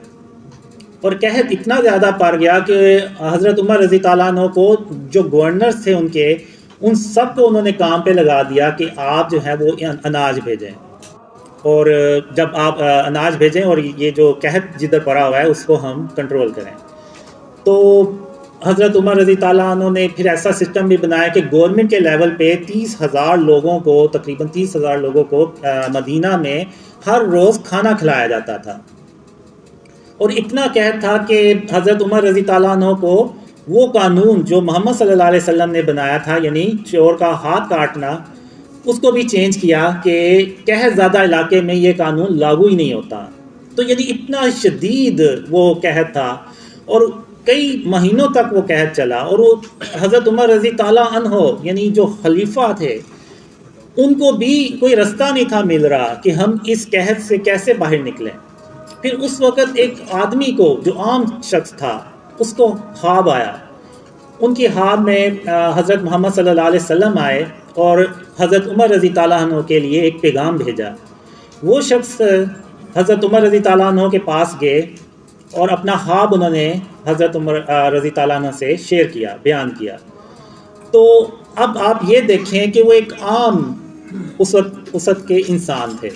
اور قحط اتنا زیادہ پڑ گیا کہ حضرت عمر رضی تعالیٰ عنہ کو جو گورنرز تھے ان سب کو انہوں نے کام پہ لگا دیا کہ آپ جو ہے وہ اناج بھیجیں، اور جب آپ اناج بھیجیں اور یہ جو قحط جدھر پڑا ہوا ہے اس کو ہم کنٹرول کریں۔ تو حضرت عمر رضی تعالیٰ عنہ نے پھر ایسا سسٹم بھی بنایا کہ گورنمنٹ کے لیول پہ 30,000 لوگوں کو، تقریباً 30,000 لوگوں کو مدینہ میں ہر روز کھانا کھلایا جاتا تھا، اور اتنا قحط تھا کہ حضرت عمر رضی تعالیٰ عنہ کو وہ قانون جو محمد صلی اللہ علیہ وسلم نے بنایا تھا، یعنی چور کا ہاتھ کاٹنا، اس کو بھی چینج کیا کہ قحط زیادہ علاقے میں یہ قانون لاگو ہی نہیں ہوتا۔ تو یعنی اتنا شدید وہ قحط تھا، اور کئی مہینوں تک وہ قحط چلا، اور وہ حضرت عمر رضی تعالیٰ عنہ یعنی جو خلیفہ تھے ان کو بھی کوئی رستہ نہیں تھا مل رہا کہ ہم اس قحط سے کیسے باہر نکلیں۔ پھر اس وقت ایک آدمی کو جو عام شخص تھا اس کو خواب آیا، ان کی خواب میں حضرت محمد صلی اللہ علیہ وسلم آئے اور حضرت عمر رضی تعالیٰ عنہ کے لیے ایک پیغام بھیجا۔ وہ شخص حضرت عمر رضی تعالیٰ عنہ کے پاس گئے اور اپنا خواب انہوں نے حضرت عمر رضی تعالیٰ عنہ سے شیئر کیا، بیان کیا۔ تو اب آپ یہ دیکھیں کہ وہ ایک عام اس وقت کے انسان تھے،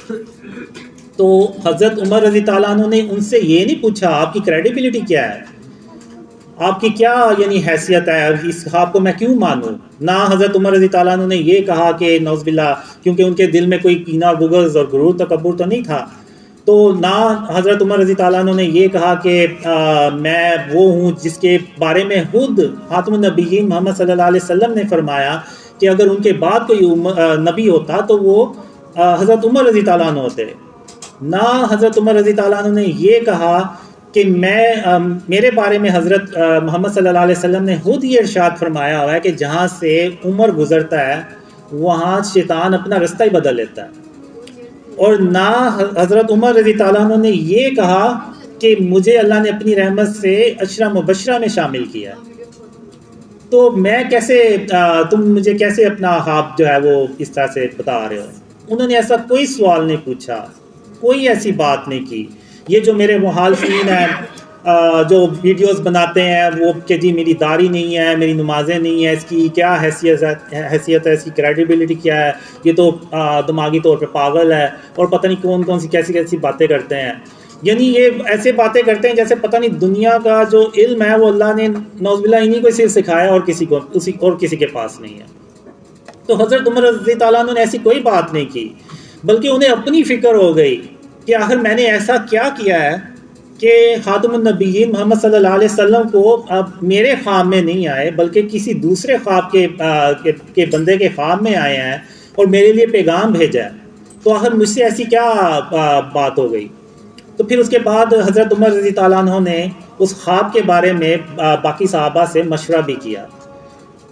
تو حضرت عمر رضی تعالیٰ عنہ نے ان سے یہ نہیں پوچھا آپ کی کریڈیبلٹی کیا ہے، آپ کی کیا یعنی حیثیت ہے، اس خواب کو میں کیوں مانوں۔ نہ حضرت عمر رضی تعالیٰ عنہ نے یہ کہا کہ نعوذ باللہ، کیونکہ ان کے دل میں کوئی کینہ، بغض اور غرور تکبر تو نہیں تھا، تو نہ حضرت عمر رضی تعالیٰ عنہ نے یہ کہا کہ میں وہ ہوں جس کے بارے میں خود خاتم النبیین محمد صلی اللہ علیہ وسلم نے فرمایا کہ اگر ان کے بعد کوئی نبی ہوتا تو وہ حضرت عمر رضی تعالیٰ عنہ ہوتے۔ نہ حضرت عمر رضی تعالیٰ عنہ نے یہ کہا کہ میرے بارے میں حضرت محمد صلی اللہ علیہ وسلم نے خود یہ ارشاد فرمایا ہوا ہے کہ جہاں سے عمر گزرتا ہے وہاں شیطان اپنا رستہ ہی بدل لیتا ہے، اور نہ حضرت عمر رضی تعالیٰ عنہ نے یہ کہا کہ مجھے اللہ نے اپنی رحمت سے عشرہ مبشرہ میں شامل کیا۔ تو میں کیسے تم مجھے کیسے اپنا خواب جو ہے وہ اس طرح سے بتا رہے ہو؟ انہوں نے ایسا کوئی سوال نہیں پوچھا، کوئی ایسی بات نہیں کی۔ یہ جو میرے مخالفین ہیں جو ویڈیوز بناتے ہیں وہ کہ جی میری داڑھی نہیں ہے، میری نمازیں نہیں ہیں، اس کی کیا حیثیت ہے، اس کی کریڈیبلٹی کیا ہے، یہ تو دماغی طور پہ پاگل ہے، اور پتہ نہیں کون سی کیسی باتیں کرتے ہیں۔ یعنی یہ ایسے باتیں کرتے ہیں جیسے پتہ نہیں دنیا کا جو علم ہے وہ اللہ نے نعوذ باللہ انہی کو صرف سکھایا اور کسی کے پاس نہیں ہے۔ تو حضرت عمر رضی تعالیٰ عنہ نے ایسی کوئی بات نہیں کی، بلکہ انہیں اپنی فکر ہو گئی کہ آخر میں نے ایسا کیا ہے کہ خاتم النبیین محمد صلی اللہ علیہ وسلم کو اب میرے خواب میں نہیں آئے بلکہ کسی دوسرے خواب کے بندے کے خواب میں آئے ہیں اور میرے لیے پیغام بھیجا ہے، تو آخر مجھ سے ایسی کیا بات ہو گئی۔ تو پھر اس کے بعد حضرت عمر رضی تعالیٰ عنہ نے اس خواب کے بارے میں باقی صحابہ سے مشورہ بھی کیا،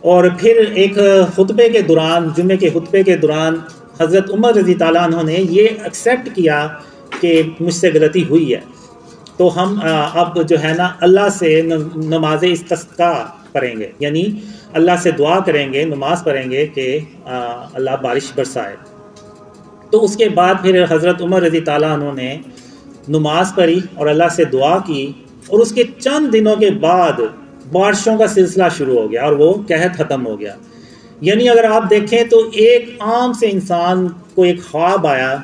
اور پھر ایک خطبے کے دوران، جمعے کے خطبے کے دوران حضرت عمر رضی تعالیٰ عنہ نے یہ ایکسیپٹ کیا کہ مجھ سے غلطی ہوئی ہے، تو ہم اب جو ہے نا اللہ سے نماز استسقا پڑھیں گے، یعنی اللہ سے دعا کریں گے، نماز پڑھیں گے کہ اللہ بارش برسائے۔ تو اس کے بعد پھر حضرت عمر رضی تعالیٰ عنہ نے نماز پڑھی اور اللہ سے دعا کی، اور اس کے چند دنوں کے بعد بارشوں کا سلسلہ شروع ہو گیا اور وہ قحط ختم ہو گیا۔ یعنی اگر آپ دیکھیں تو ایک عام سے انسان کو ایک خواب آیا،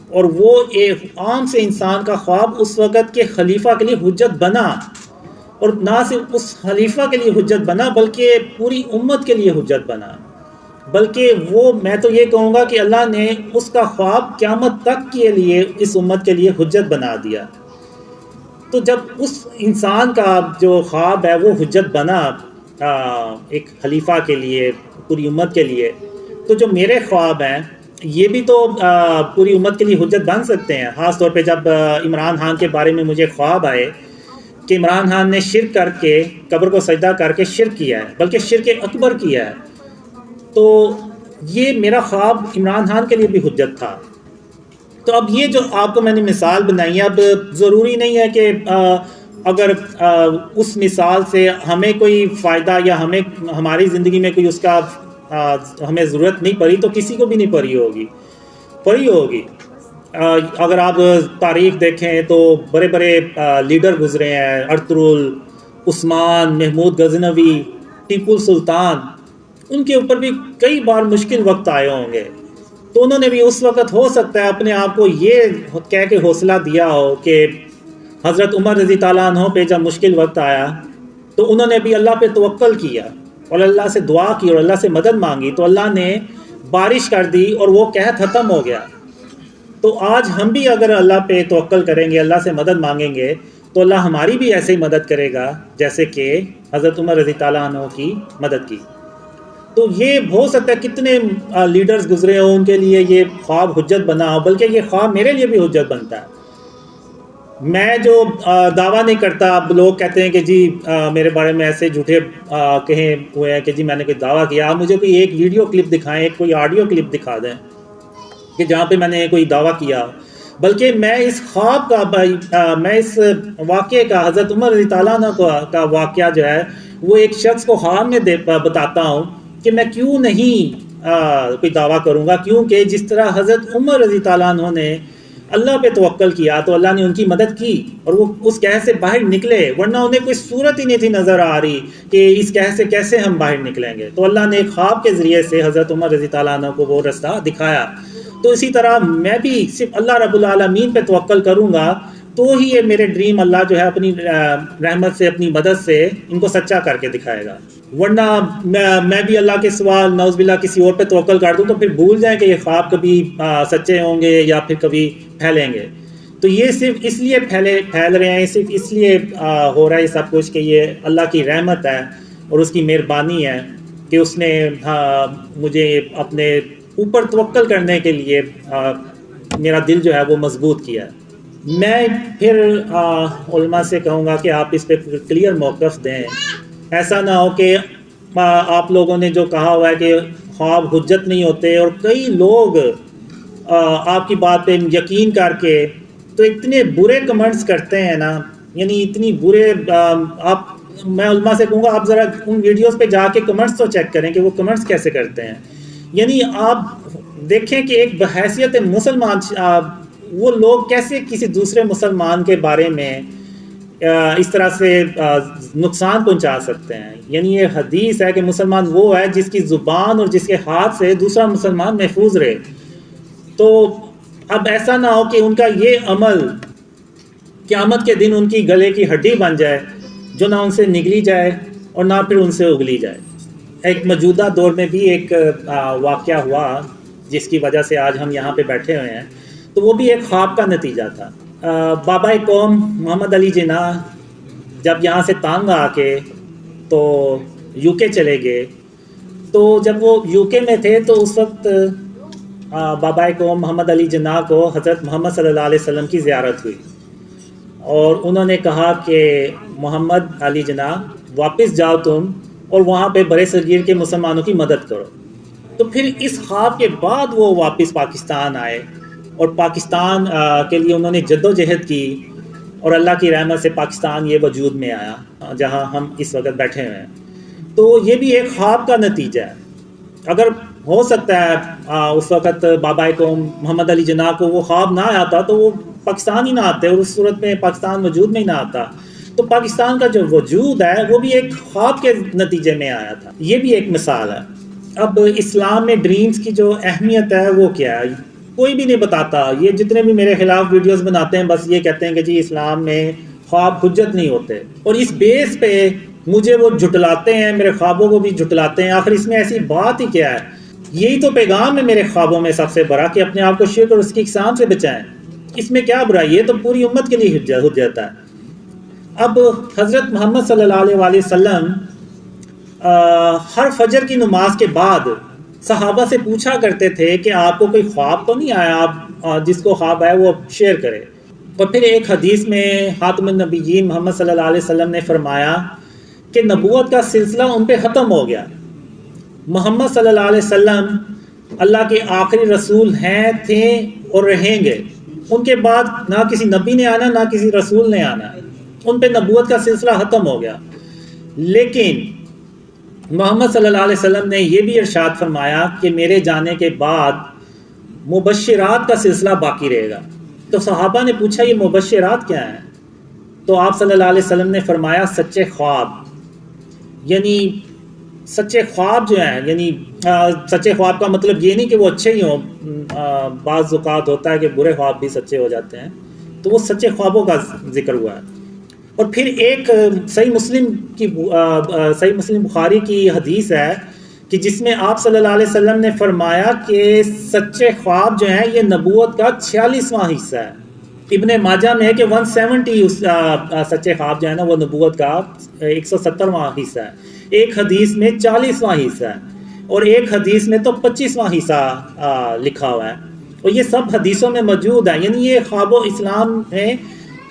اور وہ ایک عام سے انسان کا خواب اس وقت کے خلیفہ کے لیے حجت بنا، اور نہ صرف اس خلیفہ کے لیے حجت بنا بلکہ پوری امت کے لیے حجت بنا، بلکہ وہ میں تو یہ کہوں گا کہ اللہ نے اس کا خواب قیامت تک کے لیے اس امت کے لیے حجت بنا دیا۔ تو جب اس انسان کا جو خواب ہے وہ حجت بنا ایک خلیفہ کے لیے، پوری امت کے لیے، تو جو میرے خواب ہیں یہ بھی تو پوری امت کے لیے حجت بن سکتے ہیں۔ خاص طور پہ جب عمران خان کے بارے میں مجھے خواب آئے کہ عمران خان نے شرک کر کے، قبر کو سجدہ کر کے شرک کیا ہے، بلکہ شرک اکبر کیا ہے، تو یہ میرا خواب عمران خان کے لیے بھی حجت تھا۔ تو اب یہ جو آپ کو میں نے مثال بنائی ہے، اب ضروری نہیں ہے کہ اگر اس مثال سے ہمیں کوئی فائدہ یا ہماری زندگی میں کوئی اس کا ہمیں ضرورت نہیں پڑی تو کسی کو بھی نہیں پڑی ہوگی. اگر آپ تاریخ دیکھیں تو بڑے بڑے لیڈر گزرے ہیں، ارطغرل، عثمان، محمود غزنوی، ٹیپو سلطان، ان کے اوپر بھی کئی بار مشکل وقت آئے ہوں گے. تو انہوں نے بھی اس وقت ہو سکتا ہے اپنے آپ کو یہ کہہ کے حوصلہ دیا ہو کہ حضرت عمر رضی تعالیٰ عنہ پہ جب مشکل وقت آیا تو انہوں نے بھی اللہ پہ توکل کیا اور اللہ سے دعا کی اور اللہ سے مدد مانگی، تو اللہ نے بارش کر دی اور وہ قحط ختم ہو گیا. تو آج ہم بھی اگر اللہ پہ توکل کریں گے، اللہ سے مدد مانگیں گے، تو اللہ ہماری بھی ایسے ہی مدد کرے گا جیسے کہ حضرت عمر رضی تعالیٰ عنہ کی مدد کی. تو یہ ہو سکتا ہے کتنے لیڈرز گزرے ہوں، ان کے لیے یہ خواب حجت بنا ہو، بلکہ یہ خواب میرے لیے بھی حجت بنتا ہے. میں جو دعویٰ نہیں کرتا، اب لوگ کہتے ہیں کہ جی میرے بارے میں ایسے جھوٹے کہیں ہوئے ہیں کہ جی میں نے کوئی دعویٰ کیا. آپ مجھے کوئی ایک ویڈیو کلپ دکھائیں، کوئی آڈیو کلپ دکھا دیں کہ جہاں پہ میں نے کوئی دعویٰ کیا. بلکہ میں اس خواب کا میں اس واقعے کا، حضرت عمر رضی تعالیٰ عنہ کا واقعہ جو ہے وہ ایک شخص کو خواب میں بتاتا ہوں کہ میں کیوں نہیں کوئی دعویٰ کروں گا، کیونکہ جس طرح حضرت عمر رضی تعالیٰ عنہ نے اللہ پہ توکل کیا تو اللہ نے ان کی مدد کی اور وہ اس قحط سے باہر نکلے، ورنہ انہیں کوئی صورت ہی نہیں تھی نظر آ رہی کہ اس قحط سے کیسے ہم باہر نکلیں گے. تو اللہ نے ایک خواب کے ذریعے سے حضرت عمر رضی تعالیٰ عنہ کو وہ رستہ دکھایا. تو اسی طرح میں بھی صرف اللہ رب العالمین پہ توکل کروں گا تو ہی یہ میرے ڈریم اللہ جو ہے اپنی رحمت سے، اپنی مدد سے ان کو سچا کر کے دکھائے گا. ورنہ میں بھی اللہ کے سوا نعوذ باللہ کسی اور پہ توکل کر دوں تو پھر بھول جائیں کہ یہ خواب کبھی سچے ہوں گے یا پھر کبھی پھیلیں گے. تو یہ صرف اس لیے پھیل رہے ہیں، صرف اس لیے ہو رہا ہے سب کچھ کہ یہ اللہ کی رحمت ہے اور اس کی مہربانی ہے کہ اس نے مجھے اپنے اوپر توکل کرنے کے لیے میرا دل جو ہے وہ مضبوط کیا. میں پھر علماء سے کہوں گا کہ آپ اس پہ کلیئر موقف دیں. ایسا نہ ہو کہ آپ لوگوں نے جو کہا ہوا ہے کہ خواب حجت نہیں ہوتے، اور کئی لوگ آپ کی بات پہ یقین کر کے تو اتنے برے کمنٹس کرتے ہیں نا، یعنی اتنی برے میں علماء سے کہوں گا آپ ذرا ان ویڈیوز پہ جا کے کمنٹس تو چیک کریں کہ وہ کمنٹس کیسے کرتے ہیں. یعنی آپ دیکھیں کہ ایک بحیثیت مسلمان وہ لوگ کیسے کسی دوسرے مسلمان کے بارے میں اس طرح سے نقصان پہنچا سکتے ہیں. یعنی یہ حدیث ہے کہ مسلمان وہ ہے جس کی زبان اور جس کے ہاتھ سے دوسرا مسلمان محفوظ رہے. تو اب ایسا نہ ہو کہ ان کا یہ عمل قیامت کے دن ان کی گلے کی ہڈی بن جائے جو نہ ان سے نگلی جائے اور نہ پھر ان سے اگلی جائے. ایک موجودہ دور میں بھی ایک واقعہ ہوا جس کی وجہ سے آج ہم یہاں پہ بیٹھے ہوئے ہیں. تو وہ بھی ایک خواب کا نتیجہ تھا. بابا قوم محمد علی جناح جب یہاں سے تانگ آ کے تو یو کے چلے گئے. تو جب وہ یو کے میں تھے تو اس وقت بابا قوم محمد علی جناح کو حضرت محمد صلی اللہ علیہ وسلم کی زیارت ہوئی اور انہوں نے کہا کہ محمد علی جناح واپس جاؤ تم اور وہاں پہ برے صغیر کے مسلمانوں کی مدد کرو. تو پھر اس خواب کے بعد وہ واپس پاکستان آئے اور پاکستان کے لیے انہوں نے جد و جہد کی اور اللہ کی رحمت سے پاکستان یہ وجود میں آیا جہاں ہم اس وقت بیٹھے ہوئے ہیں. تو یہ بھی ایک خواب کا نتیجہ ہے. اگر ہو سکتا ہے اس وقت بابا قوم محمد علی جناح کو وہ خواب نہ آتا تو وہ پاکستان ہی نہ آتے اور اس صورت میں پاکستان وجود میں ہی نہ آتا. تو پاکستان کا جو وجود ہے وہ بھی ایک خواب کے نتیجے میں آیا تھا. یہ بھی ایک مثال ہے. اب اسلام میں ڈریمز کی جو اہمیت ہے وہ کیا ہے کوئی بھی نہیں بتاتا. یہ جتنے بھی میرے خلاف ویڈیوز بناتے ہیں بس یہ کہتے ہیں کہ جی اسلام میں خواب حجت نہیں ہوتے اور اس بیس پہ مجھے وہ جھٹلاتے ہیں، میرے خوابوں کو بھی جھٹلاتے ہیں. آخر اس میں ایسی بات ہی کیا ہے؟ یہی تو پیغام ہے میرے خوابوں میں سب سے بڑا کہ اپنے آپ کو شرک اور اس کی اقسام سے بچائیں. اس میں کیا برائی؟ یہ تو پوری امت کے لیے حجت ہے. اب حضرت محمد صلی اللہ علیہ وسلم ہر فجر کی نماز کے بعد صحابہ سے پوچھا کرتے تھے کہ آپ کو کوئی خواب تو نہیں آیا؟ آپ جس کو خواب آئے وہ شیئر کرے. اور پھر ایک حدیث میں خاتم النبیین محمد صلی اللہ علیہ وسلم نے فرمایا کہ نبوت کا سلسلہ ان پہ ختم ہو گیا. محمد صلی اللہ علیہ وسلم اللہ کے آخری رسول ہیں، تھے اور رہیں گے. ان کے بعد نہ کسی نبی نے آنا نہ کسی رسول نے آنا. ان پہ نبوت کا سلسلہ ختم ہو گیا. لیکن محمد صلی اللہ علیہ وسلم نے یہ بھی ارشاد فرمایا کہ میرے جانے کے بعد مبشرات کا سلسلہ باقی رہے گا. تو صحابہ نے پوچھا یہ مبشرات کیا ہیں؟ تو آپ صلی اللہ علیہ وسلم نے فرمایا سچے خواب. یعنی سچے خواب جو ہیں، یعنی سچے خواب کا مطلب یہ نہیں کہ وہ اچھے ہی ہوں، بعض اوقات ہوتا ہے کہ برے خواب بھی سچے ہو جاتے ہیں، تو وہ سچے خوابوں کا ذکر ہوا ہے. اور پھر ایک صحیح مسلم بخاری کی حدیث ہے کہ جس میں آپ صلی اللہ علیہ وسلم نے فرمایا کہ سچے خواب جو ہیں یہ نبوت کا 46واں حصہ ہے. ابن ماجہ میں ہے کہ 170 سچے خواب جو ہے نا وہ نبوت کا 170واں حصہ ہے. ایک حدیث میں 40واں حصہ ہے اور ایک حدیث میں تو 25واں حصہ لکھا ہوا ہے. اور یہ سب حدیثوں میں موجود ہے. یعنی یہ خواب و اسلام میں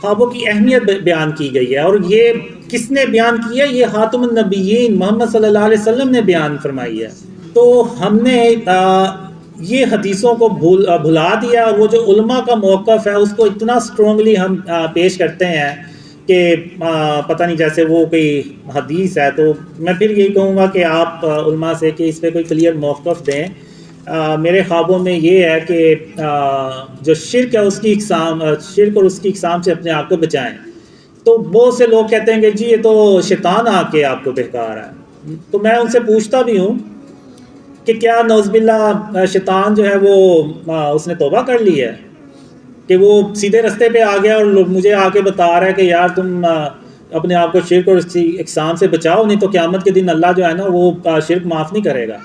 خوابوں کی اہمیت بیان کی گئی ہے. اور یہ کس نے بیان کی ہے؟ یہ خاتم النبیین محمد صلی اللہ علیہ وسلم نے بیان فرمائی ہے. تو ہم نے یہ حدیثوں کو بھلا دیا، اور وہ جو علماء کا موقف ہے اس کو اتنا اسٹرانگلی ہم پیش کرتے ہیں کہ پتہ نہیں جیسے وہ کوئی حدیث ہے. تو میں پھر یہی کہوں گا کہ آپ علماء سے کہ اس پہ کوئی کلیئر موقف دیں. میرے خوابوں میں یہ ہے کہ جو شرک ہے اس کی اقسام، شرک اور اس کی اقسام سے اپنے آپ کو بچائیں. تو بہت سے لوگ کہتے ہیں کہ جی یہ تو شیطان آ کے آپ کو بہکا رہا ہے. تو میں ان سے پوچھتا بھی ہوں کہ کیا نعوذ باللہ شیطان جو ہے وہ اس نے توبہ کر لی ہے کہ وہ سیدھے رستے پہ آ گیا اور مجھے آ کے بتا رہا ہے کہ یار تم اپنے آپ کو شرک اور اس کی اقسام سے بچاؤ، نہیں تو قیامت کے دن اللہ جو ہے نا وہ شرک معاف نہیں کرے گا.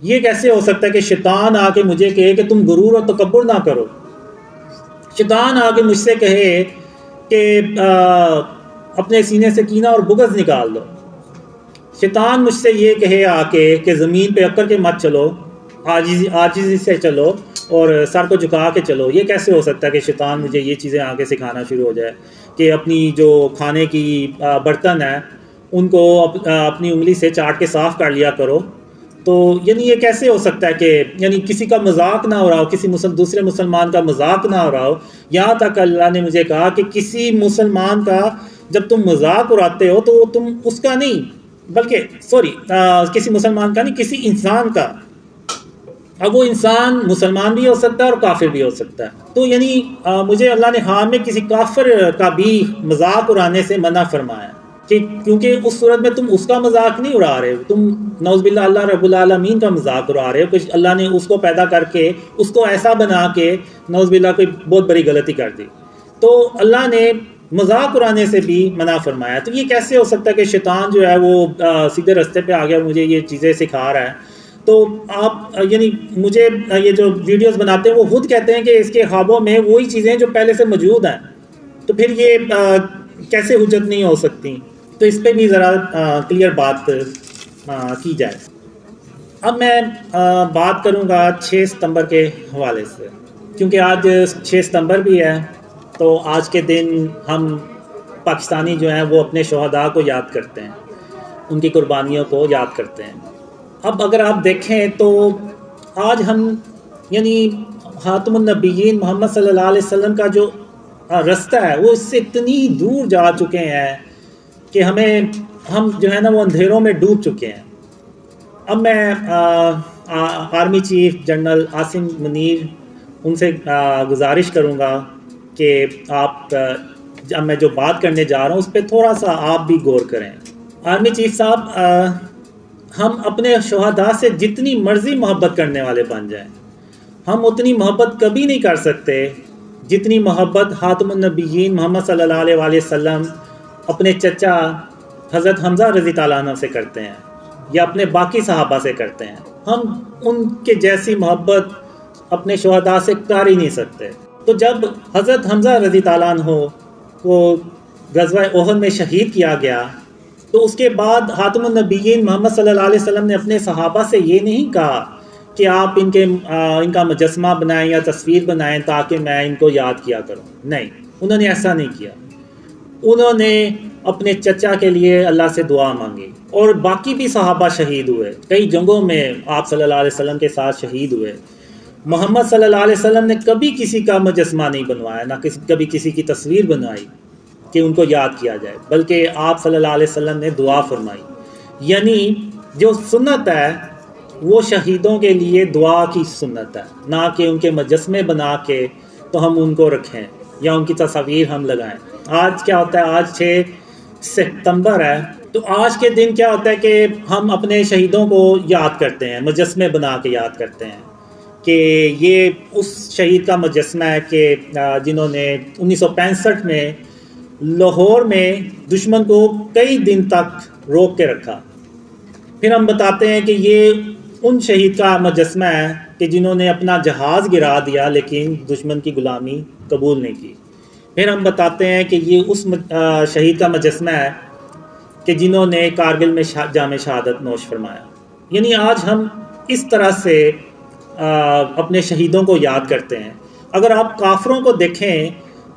یہ کیسے ہو سکتا ہے کہ شیطان آ کے مجھے کہے کہ تم غرور اور تکبر نہ کرو؟ شیطان آ کے مجھ سے کہے کہ اپنے سینے سے کینہ اور بغض نکال دو. شیطان مجھ سے یہ کہے آ کے کہ زمین پہ اکڑ کے مت چلو، عاجزی سے چلو اور سر کو جھکا کے چلو. یہ کیسے ہو سکتا ہے کہ شیطان مجھے یہ چیزیں آ کے سکھانا شروع ہو جائے کہ اپنی جو کھانے کی برتن ہیں ان کو اپنی انگلی سے چاٹ کے صاف کر لیا کرو. تو یعنی یہ کیسے ہو سکتا ہے کہ یعنی کسی کا مذاق نہ ہو رہا ہو، کسی دوسرے مسلمان کا مذاق نہ ہو رہا ہو. یہاں تک اللہ نے مجھے کہا کہ کسی مسلمان کا جب تم مذاق اڑاتے ہو تو تم اس کا نہیں بلکہ کسی مسلمان کا نہیں، کسی انسان کا. اب وہ انسان مسلمان بھی ہو سکتا ہے اور کافر بھی ہو سکتا ہے. تو یعنی مجھے اللہ نے حرام میں کسی کافر کا بھی مذاق اڑانے سے منع فرمایا کہ کیونکہ اس صورت میں تم اس کا مذاق نہیں اڑا رہے ہو، تم نعوذ باللہ اللہ رب العالمین کا مذاق اڑا رہے ہو کہ اللہ نے اس کو پیدا کر کے اس کو ایسا بنا کے نعوذ باللہ کوئی بہت بڑی غلطی کر دی. تو اللہ نے مذاق اڑانے سے بھی منع فرمایا. تو یہ کیسے ہو سکتا ہے کہ شیطان جو ہے وہ سیدھے رستے پہ آ گیا اور مجھے یہ چیزیں سکھا رہا ہے؟ تو آپ یعنی مجھے یہ جو ویڈیوز بناتے ہیں وہ خود کہتے ہیں کہ اس کے خوابوں میں وہی چیزیں جو پہلے سے موجود ہیں، تو پھر یہ کیسے حجت نہیں ہو سکتی؟ تو اس پہ بھی ذرا کلیئر بات کی جائے. اب میں بات کروں گا 6 ستمبر کے حوالے سے، کیونکہ آج 6 ستمبر بھی ہے. تو آج کے دن ہم پاکستانی جو ہیں وہ اپنے شہداء کو یاد کرتے ہیں، ان کی قربانیوں کو یاد کرتے ہیں. اب اگر آپ دیکھیں تو آج ہم یعنی خاتم النبیین محمد صلی اللہ علیہ وسلم کا جو رستہ ہے وہ اس سے اتنی دور جا چکے ہیں کہ ہم جو ہے نا وہ اندھیروں میں ڈوب چکے ہیں. اب میں army chief general Asim Munir ان سے گزارش کروں گا کہ آپ اب میں جو بات کرنے جا رہا ہوں اس پہ تھوڑا سا آپ بھی غور کریں. آرمی چیف صاحب، ہم اپنے شہداء سے جتنی مرضی محبت کرنے والے بن جائیں، ہم اتنی محبت کبھی نہیں کر سکتے جتنی محبت خاتم النبیین محمد صلی اللہ علیہ وآلہ وسلم اپنے چچا حضرت حمزہ رضی تعالیٰ عنہ سے کرتے ہیں یا اپنے باقی صحابہ سے کرتے ہیں. ہم ان کے جیسی محبت اپنے شہداء سے کر ہی نہیں سکتے. تو جب حضرت حمزہ رضی تعالیٰ عنہ کو غزوہ احد میں شہید کیا گیا تو اس کے بعد خاتم النبیین محمد صلی اللہ علیہ وسلم نے اپنے صحابہ سے یہ نہیں کہا کہ آپ ان کا مجسمہ بنائیں یا تصویر بنائیں تاکہ میں ان کو یاد کیا کروں. نہیں، انہوں نے ایسا نہیں کیا. انہوں نے اپنے چچا کے لیے اللہ سے دعا مانگی. اور باقی بھی صحابہ شہید ہوئے، کئی جنگوں میں آپ صلی اللہ علیہ وسلم کے ساتھ شہید ہوئے. محمد صلی اللہ علیہ وسلم نے کبھی کسی کا مجسمہ نہیں بنوایا، نہ کبھی کسی کی تصویر بنوائی. کہ ان کو یاد کیا جائے، بلکہ آپ صلی اللہ علیہ وسلم نے دعا فرمائی. یعنی جو سنت ہے وہ شہیدوں کے لیے دعا کی سنت ہے، نہ کہ ان کے مجسمے بنا کے تو ہم ان کو رکھیں یا ان کی تصاویر ہم لگائیں. آج کیا ہوتا ہے، آج 6 ستمبر ہے، تو آج کے دن کیا ہوتا ہے کہ ہم اپنے شہیدوں کو یاد کرتے ہیں، مجسمے بنا کے یاد کرتے ہیں کہ یہ اس شہید کا مجسمہ ہے کہ جنہوں نے 1965 میں لاہور میں دشمن کو کئی دن تک روک کے رکھا. پھر ہم بتاتے ہیں کہ یہ ان شہید کا مجسمہ ہے کہ جنہوں نے اپنا جہاز گرا دیا لیکن دشمن کی غلامی قبول نہیں کی. پھر ہم بتاتے ہیں کہ یہ اس شہید کا مجسمہ ہے کہ جنہوں نے کارگل میں جام شہادت نوش فرمایا. یعنی آج ہم اس طرح سے اپنے شہیدوں کو یاد کرتے ہیں. اگر آپ کافروں کو دیکھیں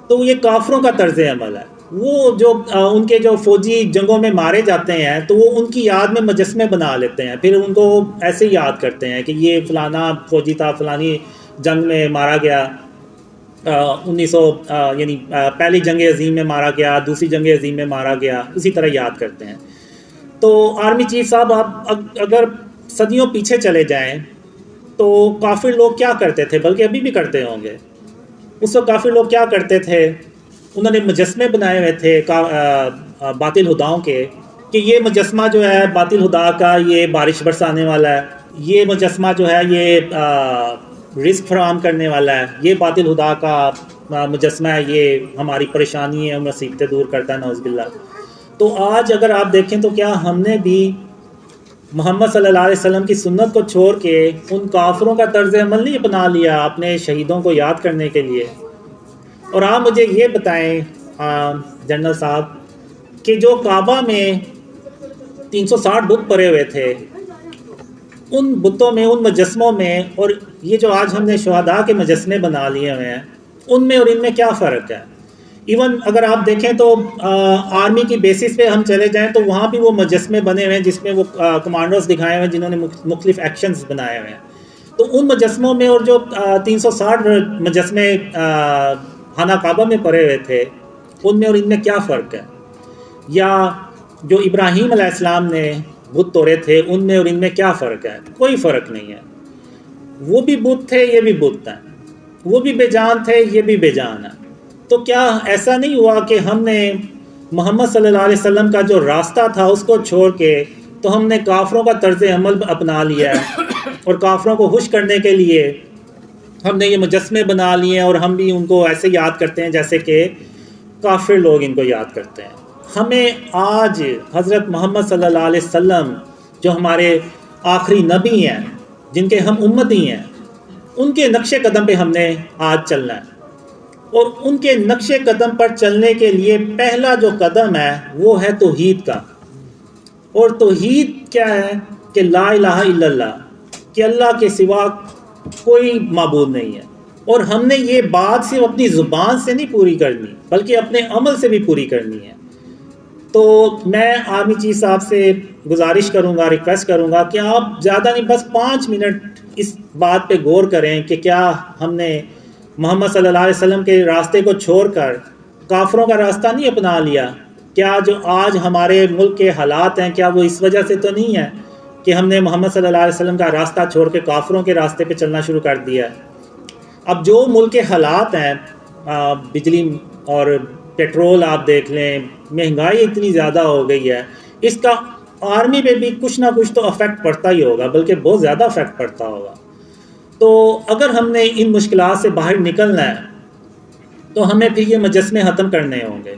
تو یہ کافروں کا طرز عمل ہے. وہ جو ان کے جو فوجی جنگوں میں مارے جاتے ہیں تو وہ ان کی یاد میں مجسمے بنا لیتے ہیں، پھر ان کو ایسے یاد کرتے ہیں کہ یہ فلانا فوجی تھا، فلانی جنگ میں مارا گیا، 1900 یعنی پہلی جنگ عظیم میں مارا گیا، دوسری جنگ عظیم میں مارا گیا، اسی طرح یاد کرتے ہیں. تو آرمی چیف صاحب، آپ اگر صدیوں پیچھے چلے جائیں تو کافر لوگ کیا کرتے تھے، بلکہ ابھی بھی کرتے ہوں گے. اس وقت کافر لوگ کیا کرتے تھے، انہوں نے مجسمے بنائے ہوئے تھے باطل خداؤں کے کہ یہ مجسمہ جو ہے باطل خدا کا یہ بارش برسانے والا ہے، یہ مجسمہ جو ہے یہ رزق فراہم کرنے والا ہے، یہ باطل خدا کا مجسمہ ہے، یہ ہماری پریشانی ہے، مصیبتیں دور کرتا ہے، نعوذ باللہ. تو آج اگر آپ دیکھیں تو کیا ہم نے بھی محمد صلی اللہ علیہ وسلم کی سنت کو چھوڑ کے ان کافروں کا طرز عمل نہیں اپنا لیا اپنے شہیدوں کو یاد کرنے کے لیے؟ اور آپ مجھے یہ بتائیں جنرل صاحب کہ جو کعبہ میں 360 بت پڑے ہوئے تھے، ان بتوں میں، ان مجسموں میں، اور یہ جو آج ہم نے شہداء کے مجسمے بنا لیے ہوئے ہیں، ان میں اور ان میں کیا فرق ہے؟ ایون اگر آپ دیکھیں تو آرمی کی بیسس پہ ہم چلے جائیں تو وہاں بھی وہ مجسمے بنے ہوئے ہیں جس میں وہ کمانڈرز دکھائے ہوئے ہیں جنہوں نے مختلف ایکشنز بنائے ہوئے ہیں. تو ان مجسموں میں اور جو 360 مجسمے خانہ کعبہ میں پڑے ہوئے تھے، ان میں اور ان میں کیا فرق ہے؟ یا جو ابراہیم علیہ السلام نے بت توڑے تھے، ان میں اور ان میں کیا فرق ہے؟ کوئی فرق نہیں ہے. وہ بھی بت تھے، یہ بھی بت ہیں، وہ بھی بے جان تھے، یہ بھی بے جان ہیں. تو کیا ایسا نہیں ہوا کہ ہم نے محمد صلی اللہ علیہ وسلم کا جو راستہ تھا اس کو چھوڑ کے تو ہم نے کافروں کا طرز عمل اپنا لیا ہے، اور کافروں کو خوش کرنے کے لیے ہم نے یہ مجسمے بنا لیے ہیں، اور ہم بھی ان کو ایسے یاد کرتے ہیں جیسے کہ کافر لوگ ان کو یاد کرتے ہیں. ہمیں آج حضرت محمد صلی اللہ علیہ وسلم جو ہمارے آخری نبی ہیں، جن کے ہم امتی ہیں، ان کے نقش قدم پہ ہم نے آج چلنا ہے. اور ان کے نقش قدم پر چلنے کے لیے پہلا جو قدم ہے وہ ہے توحید کا. اور توحید کیا ہے؟ کہ لا الہ الا اللہ، کہ اللہ کے سوا کوئی معبود نہیں ہے. اور ہم نے یہ بات صرف اپنی زبان سے نہیں پوری کرنی بلکہ اپنے عمل سے بھی پوری کرنی ہے. تو میں آرمی چیف صاحب سے گزارش کروں گا، ریکویسٹ کروں گا کہ آپ زیادہ نہیں، بس 5 منٹ اس بات پہ غور کریں کہ کیا ہم نے محمد صلی اللہ علیہ وسلم کے راستے کو چھوڑ کر کافروں کا راستہ نہیں اپنا لیا؟ کیا جو آج ہمارے ملک کے حالات ہیں، کیا وہ اس وجہ سے تو نہیں ہے کہ ہم نے محمد صلی اللہ علیہ وسلم کا راستہ چھوڑ کے کافروں کے راستے پہ چلنا شروع کر دیا ہے؟ اب جو ملک کے حالات ہیں، بجلی اور پیٹرول آپ دیکھ لیں، مہنگائی اتنی زیادہ ہو گئی ہے، اس کا آرمی پہ بھی کچھ نہ کچھ تو افیکٹ پڑتا ہی ہوگا، بلکہ بہت زیادہ افیکٹ پڑتا ہوگا. تو اگر ہم نے ان مشکلات سے باہر نکلنا ہے تو ہمیں پھر یہ مجسمے ختم کرنے ہوں گے،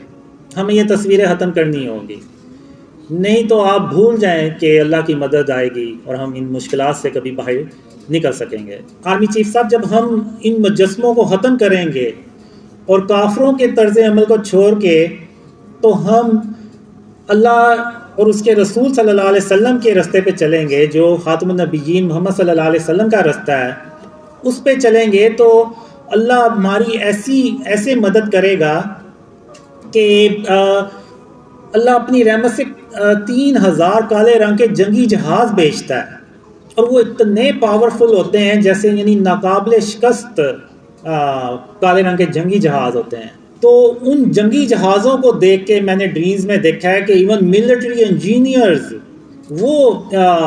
ہمیں یہ تصویریں ختم کرنی ہوں گی. نہیں تو آپ بھول جائیں کہ اللہ کی مدد آئے گی اور ہم ان مشکلات سے کبھی باہر نکل سکیں گے. آرمی چیف صاحب، جب ہم ان مجسموں کو ختم کریں گے اور کافروں کے طرز عمل کو چھوڑ کے، تو ہم اللہ اور اس کے رسول صلی اللہ علیہ وسلم کے راستے پہ چلیں گے، جو خاتم النبیین محمد صلی اللہ علیہ وسلم کا راستہ ہے، اس پہ چلیں گے تو اللہ ہماری ایسے مدد کرے گا کہ اللہ اپنی رحمت سے 3000 کالے رنگ کے جنگی جہاز بھیجتا ہے، اور وہ اتنے پاورفل ہوتے ہیں جیسے یعنی ناقابل شکست کالے رنگ کے جنگی جہاز ہوتے ہیں. تو ان جنگی جہازوں کو دیکھ کے میں نے ڈریمز میں دیکھا ہے کہ ایون ملٹری انجینئرز وہ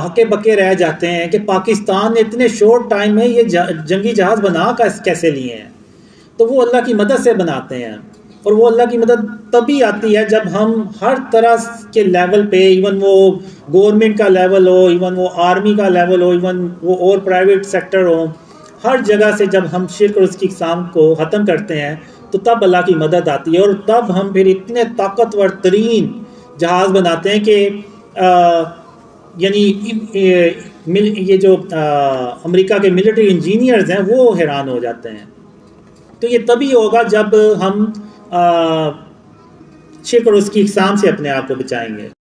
ہکے بکے رہ جاتے ہیں کہ پاکستان نے اتنے شورٹ ٹائم میں یہ جنگی جہاز بنا کیسے لیے ہیں. تو وہ اللہ کی مدد سے بناتے ہیں، اور وہ اللہ کی مدد تبھی آتی ہے جب ہم ہر طرح کے لیول پہ، ایون وہ گورنمنٹ کا لیول ہو، ایون وہ آرمی کا لیول ہو، ایون وہ اور پرائیویٹ سیکٹر ہو، ہر جگہ سے جب ہم شرک اور اس کی اقسام کو ختم کرتے ہیں تو تب اللہ کی مدد آتی ہے، اور تب ہم پھر اتنے طاقتور ترین جہاز بناتے ہیں کہ یعنی یہ جو امریکہ کے ملٹری انجینئرز ہیں وہ حیران ہو جاتے ہیں. تو یہ تبھی ہوگا جب ہم شرک اور اس کی اقسام سے اپنے آپ کو بچائیں گے.